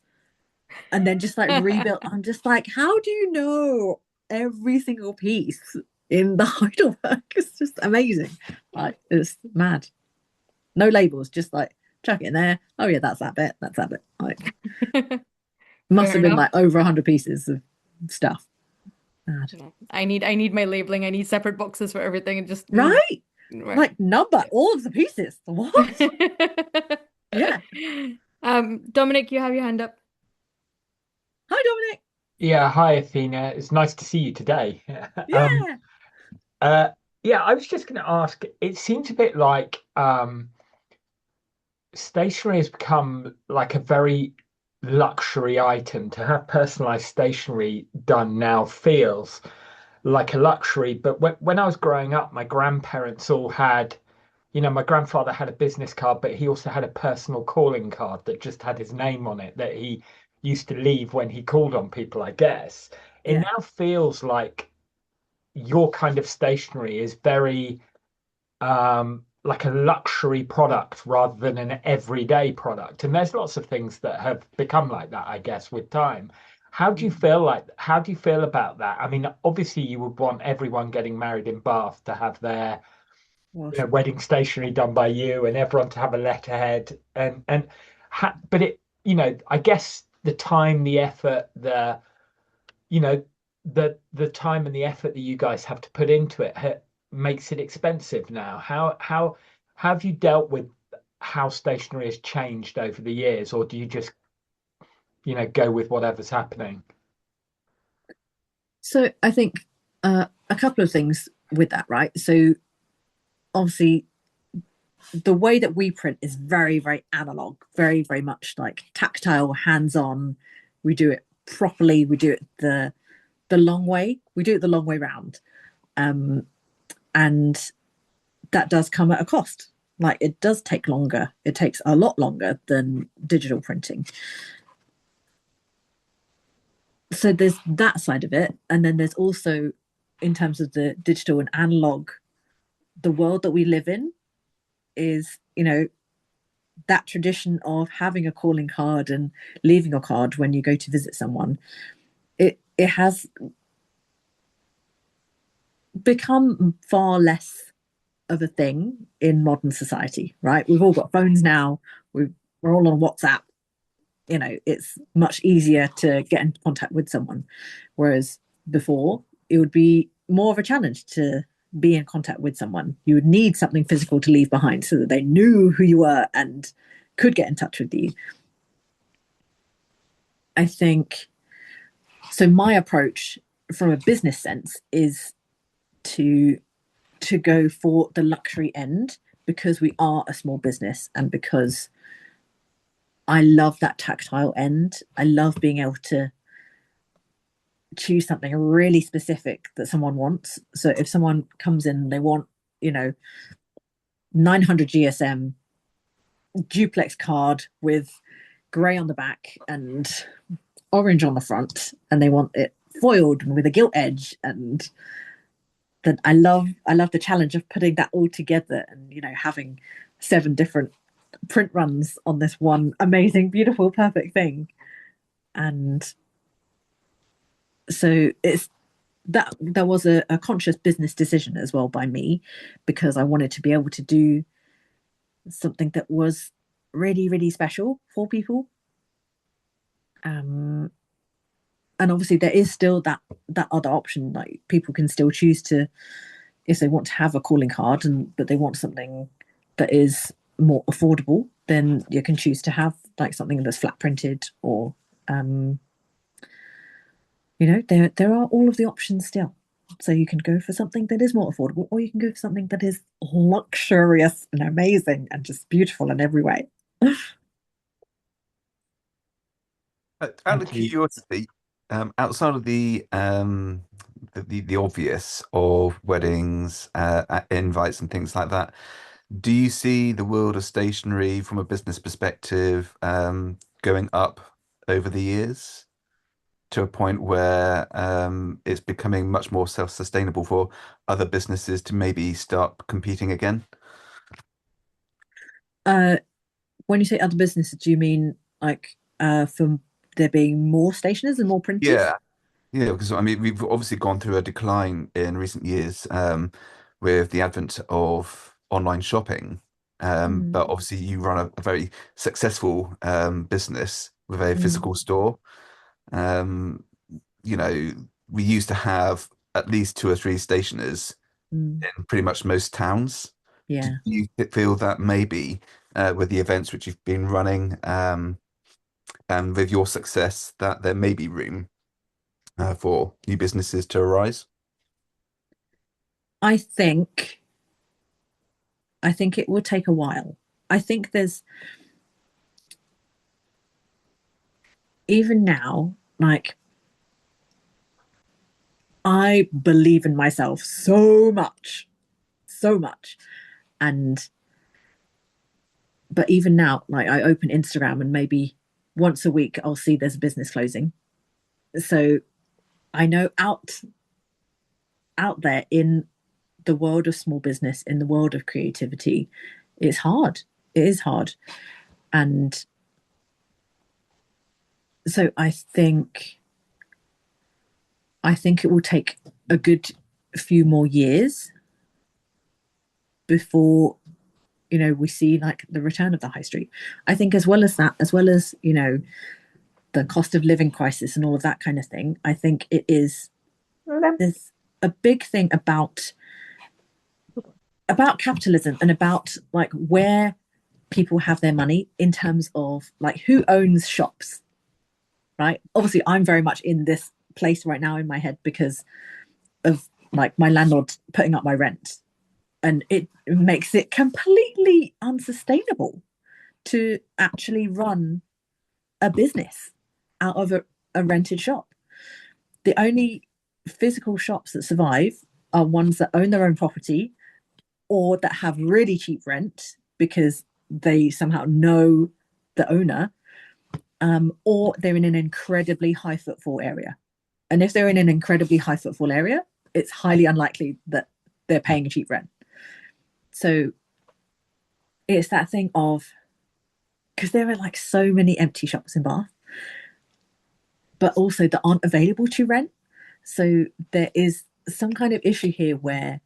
and then just like rebuilt. I'm just like, how do you know every single piece in the Heidelberg? It's just amazing. Like it's mad. No labels, just like chuck it in there. Oh yeah, that's that bit. That's that bit. Like must have been enough. like over 100 pieces of stuff. Mad. Yeah. I need my labeling. I need separate boxes for everything, and just right. Like number all of the pieces. What? Yeah. Dominic, you have your hand up. Hi, Dominic. Yeah, hi Athena. It's nice to see you today. Yeah. Yeah, I was just going to ask, it seems a bit like stationery has become like a very luxury item. To have personalized stationery done now feels like a luxury. But when I was growing up, my grandparents all had, my grandfather had a business card, but he also had a personal calling card that just had his name on it that he used to leave when he called on people, I guess. It Yeah. now feels like your kind of stationery is very like a luxury product rather than an everyday product. And there's lots of things that have become like that, I guess, with time. How do you feel about that? I mean, obviously you would want everyone getting married in Bath to have their wedding stationery done by you and everyone to have a letterhead but it, I guess the time, the effort, you know, the time and the effort that you guys have to put into it makes it expensive now. How have you dealt with how stationery has changed over the years, or do you just, go with whatever's happening? So I think a couple of things with that, right? So obviously the way that we print is very, very analog, very, very much like tactile, hands-on. We do it properly. We do it the long way. We do it the long way round. And that does come at a cost. Like it does take longer. It takes a lot longer than digital printing. So there's that side of it. And then there's also, in terms of the digital and analog, the world that we live in is, that tradition of having a calling card and leaving a card when you go to visit someone. It has become far less of a thing in modern society, right? We've all got phones now. We're all on WhatsApp. It's much easier to get in contact with someone. Whereas before, it would be more of a challenge to be in contact with someone. You would need something physical to leave behind so that they knew who you were and could get in touch with you. I think so. My approach from a business sense is to go for the luxury end, because we are a small business and because I love that tactile end. I love being able to choose something really specific that someone wants. So if someone comes in and they want, 900 GSM duplex card with grey on the back and orange on the front, and they want it foiled and with a gilt edge, and then I love the challenge of putting that all together and having 7 different print runs on this one amazing, beautiful, perfect thing. And so it's that was a conscious business decision as well by me, because I wanted to be able to do something that was really, really special for people. And obviously there is still that other option, like people can still choose to, if they want to have a calling card but they want something that is more affordable, then you can choose to have like something that's flat printed, or there are all of the options still. So you can go for something that is more affordable, or you can go for something that is luxurious and amazing and just beautiful in every way. Out of curiosity, outside of the obvious of weddings, invites and things like that, do you see the world of stationery from a business perspective going up over the years to a point where it's becoming much more self-sustainable for other businesses to maybe start competing again? When you say other businesses, do you mean like from there being more stationers and more printers? Yeah, because I mean we've obviously gone through a decline in recent years with the advent of online shopping. But obviously you run a very successful business with a physical store. Um, we used to have at least 2 or 3 stationers in pretty much most towns. Do Yeah. you feel that maybe with the events which you've been running and with your success that there may be room for new businesses to arise? I think it will take a while. I think there's, even now, like, I believe in myself so much, so much. But even now, like, I open Instagram and maybe once a week I'll see there's a business closing. So I know out there in the world of small business, in the world of creativity, it's hard. It is hard. And so I think it will take a good few more years before we see like the return of the high street. I think as well as that, as well as the cost of living crisis and all of that kind of thing, I think there's a big thing about capitalism and about like where people have their money in terms of like who owns shops, right? Obviously I'm very much in this place right now in my head because of like my landlord putting up my rent, and it makes it completely unsustainable to actually run a business out of a rented shop. The only physical shops that survive are ones that own their own property or that have really cheap rent because they somehow know the owner, or they're in an incredibly high footfall area. And if they're in an incredibly high footfall area, it's highly unlikely that they're paying a cheap rent. So it's that thing of, because there are like so many empty shops in Bath, but also that aren't available to rent. So there is some kind of issue here where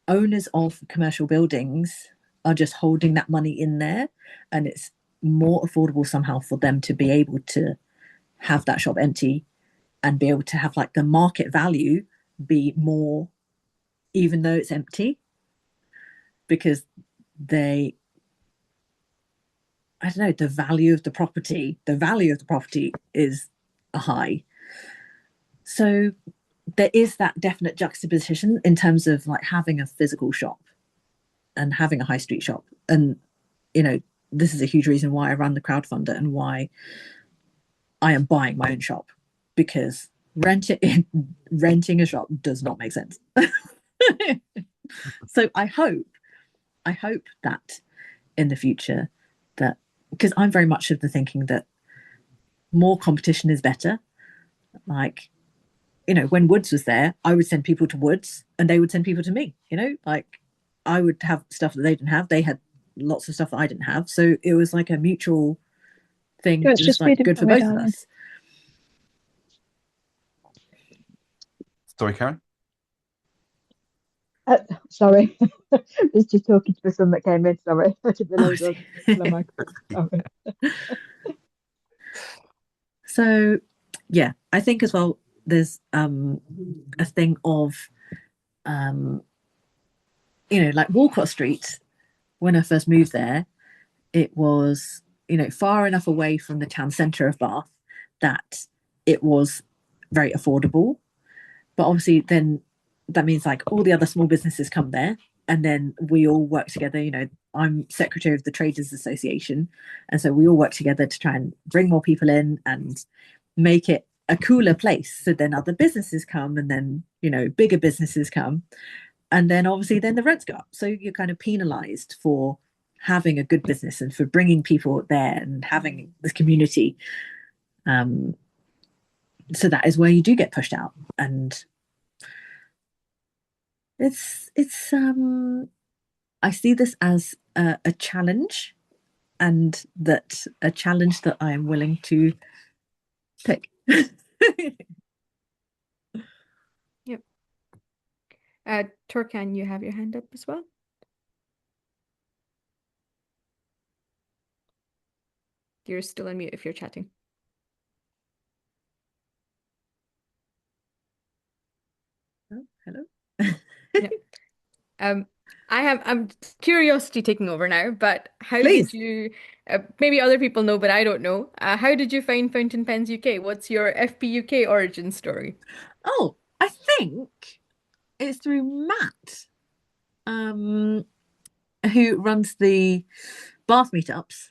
owners of commercial buildings are just holding that money in there, and it's more affordable somehow for them to be able to have that shop empty and be able to have like the market value be more even though it's empty, because I don't know, the value of the property is high. So there is that definite juxtaposition in terms of like having a physical shop and having a high street shop. And, this is a huge reason why I ran the crowdfunder and why I am buying my own shop, because renting a shop does not make sense. So I hope that in the future, that, because I'm very much of the thinking that more competition is better. Like, when Woods was there, I would send people to Woods and they would send people to me, like I would have stuff that they didn't have. They had lots of stuff that I didn't have. So it was like a mutual thing. It's just like good for both of us. Sorry, Karen? Sorry. I was just talking to my son that came in. Sorry. I didn't realise Sorry. So, yeah, I think as well, there's a thing of, like Walcott Street, when I first moved there, it was, far enough away from the town centre of Bath that it was very affordable. But obviously then that means like all the other small businesses come there and then we all work together. I'm secretary of the Traders Association. And so we all work together to try and bring more people in and make it a cooler place. So then other businesses come and then, bigger businesses come. And then obviously then the rents go up. So you're kind of penalized for having a good business and for bringing people there and having this community. So that is where you do get pushed out. And it's I see this as a challenge, and that a challenge that I am willing to take. Yep. Turkan, you have your hand up as well. You're still on mute if you're chatting. Oh, hello. Yeah. I'm curiosity taking over now, but how Please. did you, maybe other people know, but I don't know, how did you find Fountain Pens UK? What's your FPUK origin story? Oh, I think it's through Matt, who runs the Bath meetups.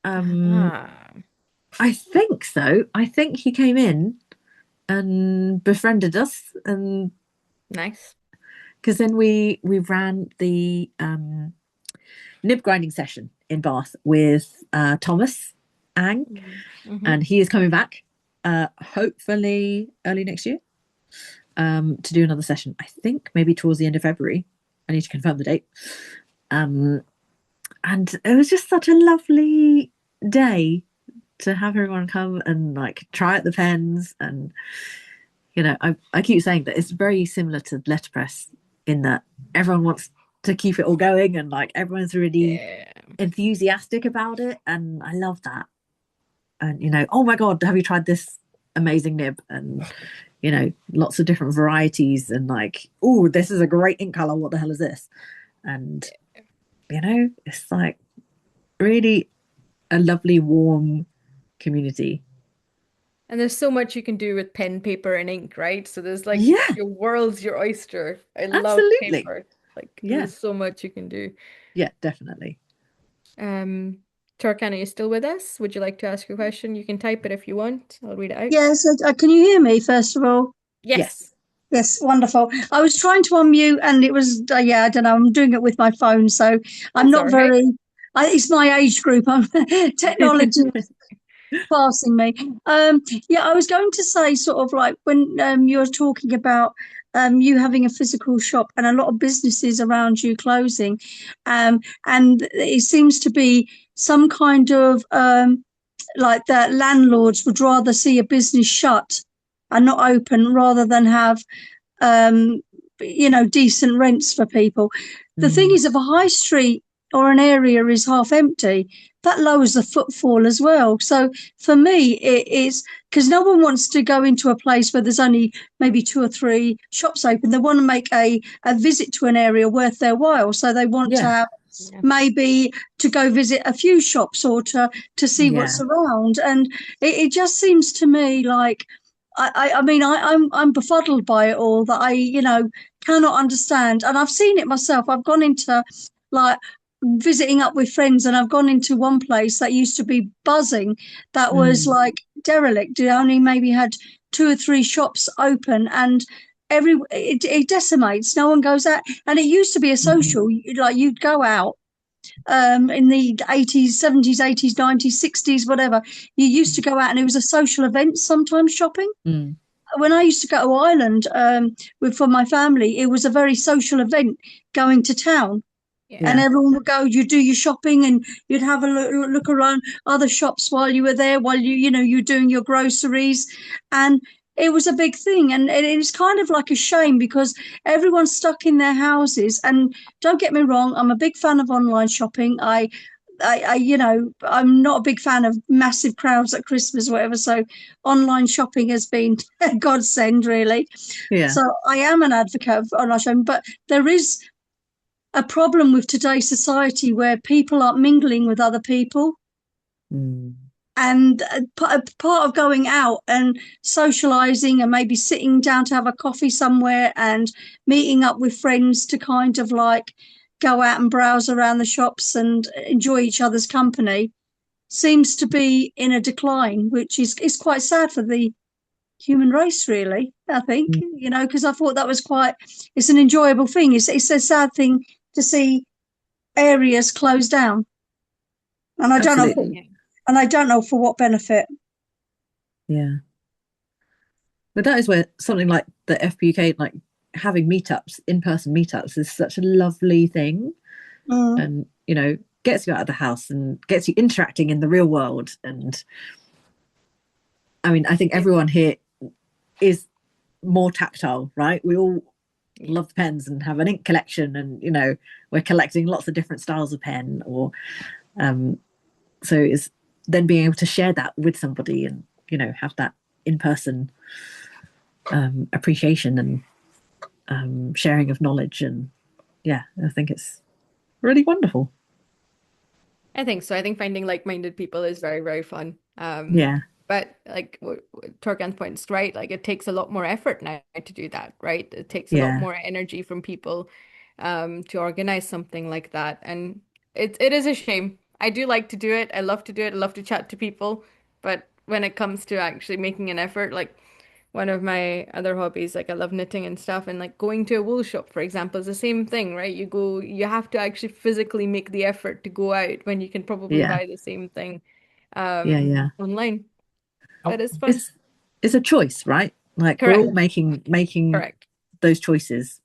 I think so. I think he came in and befriended us, and nice. Because then we ran the nib grinding session in Bath with Thomas Ang, and he is coming back hopefully early next year to do another session. I think maybe towards the end of February. I need to confirm the date. And it was just such a lovely day to have everyone come and like try out the pens. And I keep saying that it's very similar to letterpress in that everyone wants to keep it all going and like everyone's really enthusiastic about it, and I love that. And oh my god, have you tried this amazing nib? And lots of different varieties, and like, oh, this is a great ink color, what the hell is this? And it's like really a lovely warm community. And there's so much you can do with pen, paper, and ink, right? So there's like your world's your oyster. I love paper. Like there's so much you can do. Yeah, definitely. Turkan, are you still with us? Would you like to ask your question? You can type it if you want. I'll read it out. Yes. Can you hear me, first of all? Yes. Yes, wonderful. I was trying to unmute and it was, I don't know, I'm doing it with my phone, so I'm not very, it's my age group. Technology is passing me. I was going to say sort of like when you're talking about you having a physical shop and a lot of businesses around you closing, and it seems to be some kind of like that landlords would rather see a business shut and not open rather than have decent rents for people. The thing is, if a high street or an area is half empty, that lowers the footfall as well. So for me, it is, because no one wants to go into a place where there's only maybe 2 or 3 shops open. They want to make a visit to an area worth their while. So they want to have maybe to go visit a few shops or to see what's around. And it just seems to me like, I mean, I'm befuddled by it all, that I, cannot understand. And I've seen it myself. I've gone into, like, visiting up with friends, and I've gone into one place that used to be buzzing, that was like derelict. It only maybe had 2 or 3 shops open, and it decimates. No one goes out. And it used to be a social, like you'd go out in the 80s, 70s, 80s, 90s, 60s, whatever. You used to go out and it was a social event, sometimes shopping. When I used to go to Ireland for my family, it was a very social event going to town. And everyone would go, you do your shopping, and you'd have a look around other shops while you were there, while you're doing your groceries. And it was a big thing. And it is kind of like a shame, because everyone's stuck in their houses. And don't get me wrong, I'm a big fan of online shopping. I'm not a big fan of massive crowds at Christmas or whatever. So online shopping has been a godsend, really. So I am an advocate of online shopping, but there is a problem with today's society where people aren't mingling with other people. And part of going out and socializing and maybe sitting down to have a coffee somewhere and meeting up with friends to kind of like go out and browse around the shops and enjoy each other's company seems to be in a decline, which is quite sad for the human race, really, I think, because I thought that was it's an enjoyable thing. It's a sad thing to see areas closed down, and I don't know for what benefit. But that is where something like the FPUK, like having in-person meetups, is such a lovely thing, and gets you out of the house and gets you interacting in the real world. And I mean, I think everyone here is more tactile, right? We all love pens and have an ink collection, and we're collecting lots of different styles of pen, or so it's then being able to share that with somebody and have that in-person appreciation and sharing of knowledge. And I think it's really wonderful. I think so. I think finding like-minded people is very, very fun. But like Torgan's point's right, like it takes a lot more effort now to do that, right? It takes a lot more energy from people to organize something like that. And it is a shame. I do like to do it. I love to do it. I love to chat to people. But when it comes to actually making an effort, like one of my other hobbies, like I love knitting and stuff, and like going to a wool shop, for example, is the same thing, right? You have to actually physically make the effort to go out when you can probably buy the same thing online. That is fun. It's a choice, right? Like we're all making Correct. those choices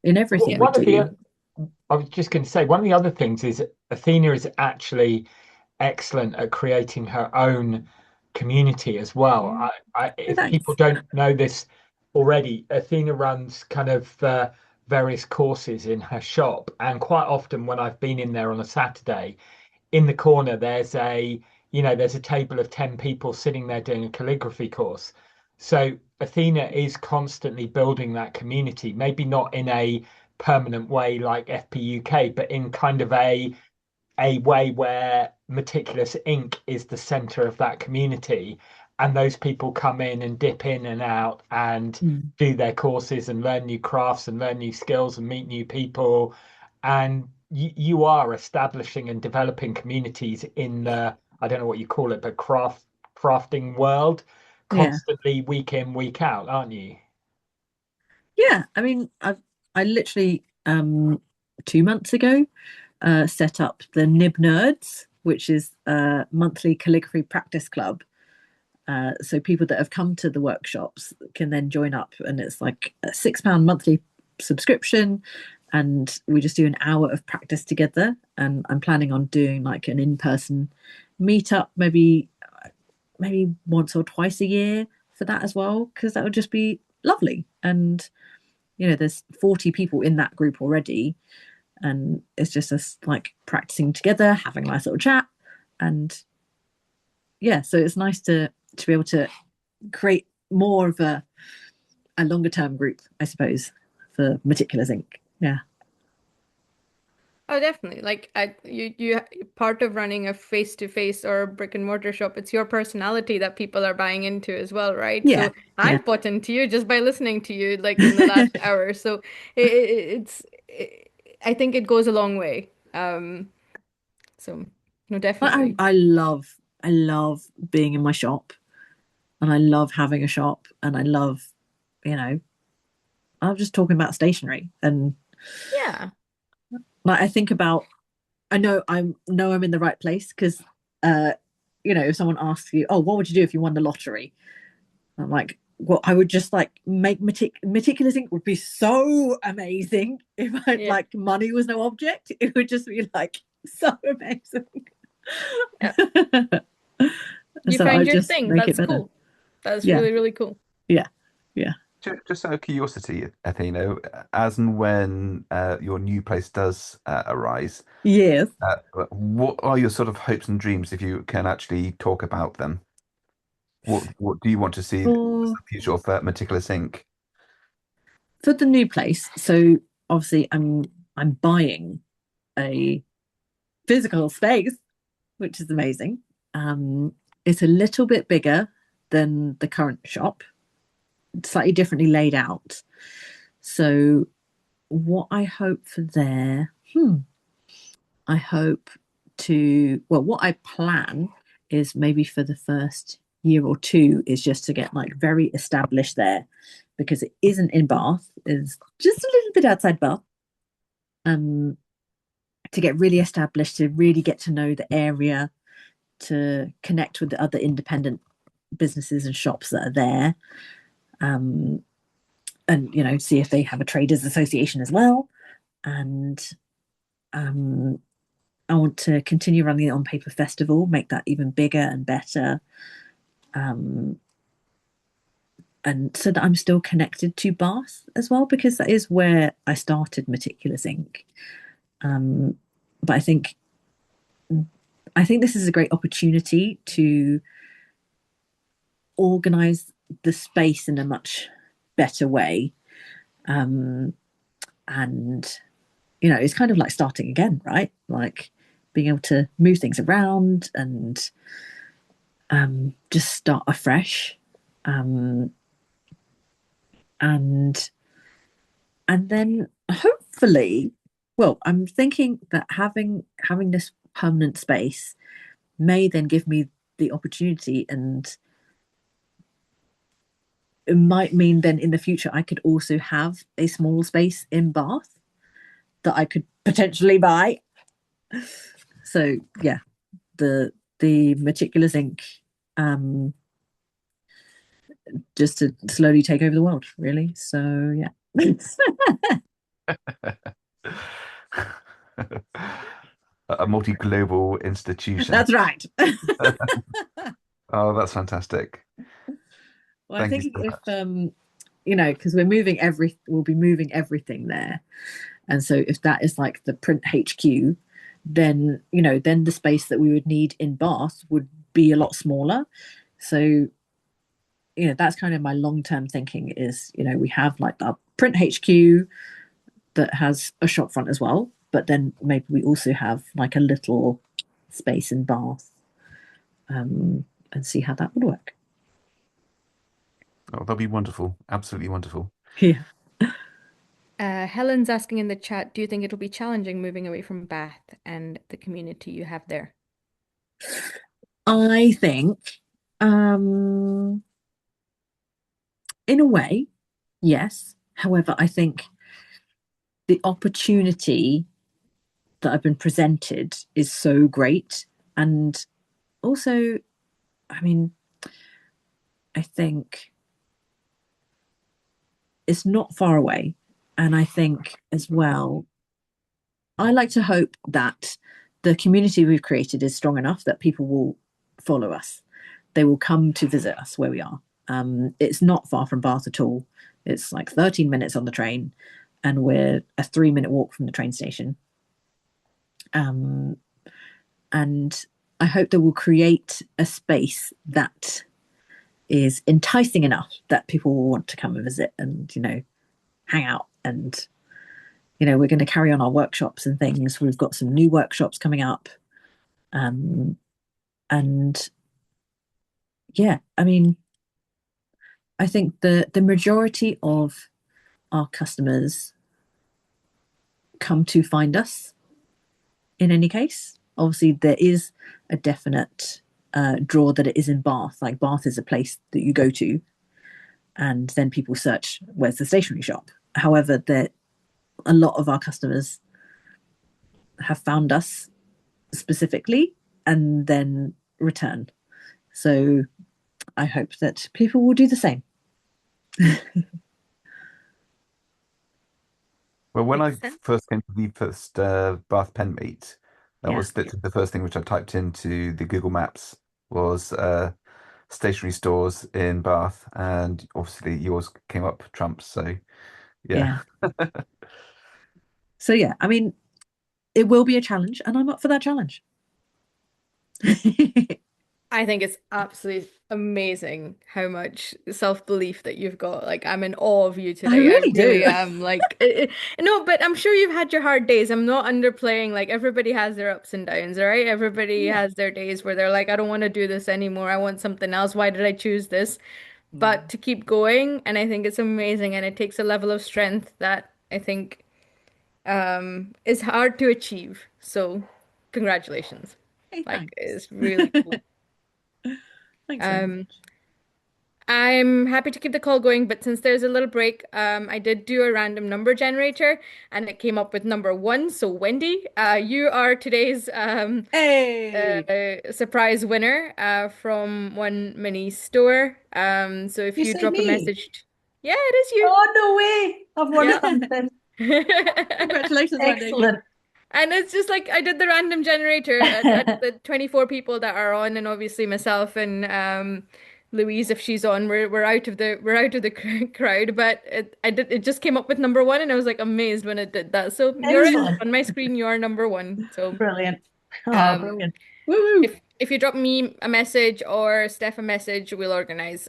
in everything we do. I was just going to say, one of the other things is Athena is actually excellent at creating her own community as well. If people don't know this already, Athena runs kind of various courses in her shop, and quite often when I've been in there on a Saturday, in the corner there's a table of 10 people sitting there doing a calligraphy course. So Athena is constantly building that community, maybe not in a permanent way like FPUK, but in kind of a way where Meticulous Ink is the center of that community, and those people come in and dip in and out and do their courses and learn new crafts and learn new skills and meet new people. And you are establishing and developing communities in the, I don't know what you call it, but crafting world constantly, week in, week out, aren't you? I mean, I literally 2 months ago set up the Nib Nerds, which is a monthly calligraphy practice club. So people that have come to the workshops can then join up, and it's like a £6 monthly subscription, and we just do an hour of practice together. And I'm planning on doing like an in-person meetup, maybe once or twice a year for that as well, because that would just be lovely. And there's 40 people in that group already, and it's just us like practicing together, having a nice little chat, and yeah, so it's nice to be able to create more of a longer term group, I suppose, for Meticulous Ink. Yeah. Oh, definitely. Like you part of running a face-to-face or brick and mortar shop, it's your personality that people are buying into as well, right? Yeah. So I've bought into you just by listening to you like in the last hour. So I think it goes a long way. So no, definitely. I love being in my shop, and I love having a shop, and I love, I'm just talking about stationery, and Yeah. like I think about, I know I'm in the right place because, if someone asks you, oh, what would you do if you won the lottery? I'm like, well, I would just like make Meticulous Ink would be so amazing if like money was no object. It would just be like so amazing. Yeah. You So find I your just thing. make it That's better. cool. That's really, really cool. Yeah. Just out of curiosity, Athena, as and when your new place does arise, Yes. what are your sort of hopes and dreams, if you can actually talk about them? What do you want to see as the future of Meticulous Ink? For the new place, so obviously I'm buying a physical space, which is amazing. It's a little bit bigger than the current shop, slightly differently laid out. So what I hope for there, I hope what I plan is maybe for the first year or two is just to get like very established there, because it isn't in Bath, it's just a little bit outside Bath. To get really established, to really get to know the area, to connect with the other independent businesses and shops that are there, and see if they have a traders association as well. And I want to continue running the On Paper Festival, make that even bigger and better, and so that I'm still connected to Bath as well, because that is where I started Meticulous Ink. But I think this is a great opportunity to organize the space in a much better way, and it's kind of like starting again, right? Like being able to move things around and just start afresh, and then hopefully, well, I'm thinking that having this permanent space may then give me the opportunity, and it might mean then in the future I could also have a small space in Bath that I could potentially buy. So yeah, the Meticulous Ink, just to slowly take over the world, really. So yeah. A multi-global institution. That's right. Oh, that's fantastic. Well, I think if because we'll be moving everything there, and so if that is like the print HQ, then then the space that we would need in Bath would be a lot smaller. So that's kind of my long-term thinking is, we have like our print HQ that has a shop front as well, but then maybe we also have like a little space in Bath, and see how that would work. Oh, that'll be wonderful. Absolutely wonderful. Yeah. Helen's asking in the chat, do you think it'll be challenging moving away from Bath and the community you have there? I think, in a way, yes. However, I think the opportunity that I've been presented is so great. And also, I mean, I think it's not far away. And I think as well, I like to hope that the community we've created is strong enough that people will follow us. They will come to visit us where we are. It's not far from Bath at all. It's like 13 minutes on the train, and we're a 3-minute walk from the train station. And I hope that we'll create a space that is enticing enough that people will want to come and visit and, hang out. And, we're going to carry on our workshops and things. We've got some new workshops coming up. And yeah, I mean, I think the majority of our customers come to find us in any case. Obviously, there is a definite draw that it is in Bath. Like Bath is a place that you go to, and then people search where's the stationery shop. However, a lot of our customers have found us specifically and then return. So I hope that people will do the same. Well, when I Makes sense. first came to the first Bath Pen Meet, that Yeah. was the first thing which I typed into the Google Maps was stationery stores in Bath, and obviously yours came up trumps. So yeah. So yeah, I mean, it will be a challenge, and I'm up for that challenge. I think it's absolutely amazing how much self-belief that you've got. Like, I'm in awe of you today. I really really do. am. Like, no, but I'm sure you've had your hard days. I'm not underplaying. Like, everybody has their ups and downs, right? Everybody Yeah. has their days where they're like, I don't want to do this anymore. I want something else. Why did I choose this? But to keep going, and I think it's amazing, and it takes a level of strength that I think is hard to achieve. So, congratulations. Hey, Like, thanks. it's really cool. Thanks very Um, much. I'm happy to keep the call going, but since there's a little break, I did do a random number generator and it came up with number one. So Wendy, you are today's Hey, surprise winner from One Mini Store. So if You you say drop a me? message, yeah, it is you. Oh, no way. I've won something. congratulations, Wendy. Excellent. And it's just like I did the random generator at the 24 people that are on, and obviously myself and Louise, if she's on, we're out of the crowd. But it just came up with number one, and I was like amazed when it did that. So you're it. Excellent. On my screen. You are number one. So Brilliant. Oh, um, brilliant. Woo woo. if you drop me a message or Steph a message, we'll organize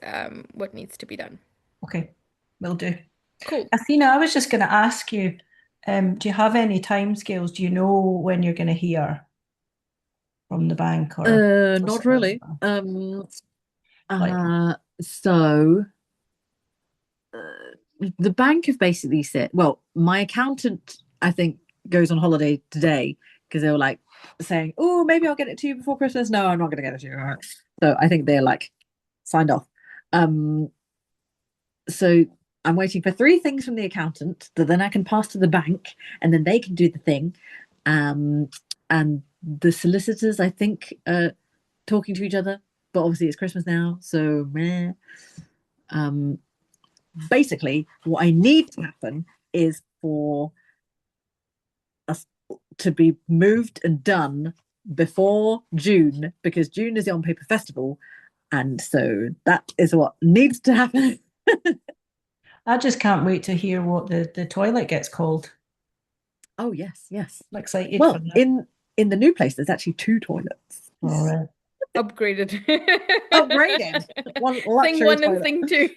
what needs to be done. Okay, will do. Cool. Athena, I was just going to ask you, do you have any timescales? Do you know when you're going to hear from the bank or Not really. Like, So the bank have basically said, well, my accountant, I think, goes on holiday today because they were like saying, oh, maybe I'll get it to you before Christmas. No, I'm not going to get it to you. All right. So I think they're like signed off. So I'm waiting for 3 things from the accountant that then I can pass to the bank and then they can do the thing. And the solicitors, I think, talking to each other, but obviously it's Christmas now, so meh. Basically, what I need to happen is for us to be moved and done before June, because June is the On Paper Festival, and so that is what needs to happen. I just can't wait to hear what the toilet gets called. Oh yes, yes. I'm excited Well, for that. in the new place, there's actually 2 toilets. All right. Upgraded. Upgraded. One Thing luxury one and toilet. thing two.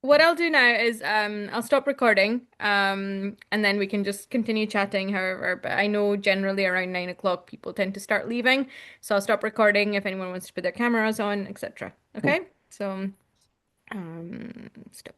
What I'll do now is I'll stop recording and then we can just continue chatting however, but I know generally around 9 o'clock people tend to start leaving, so I'll stop recording if anyone wants to put their cameras on, etc. Okay? So stop.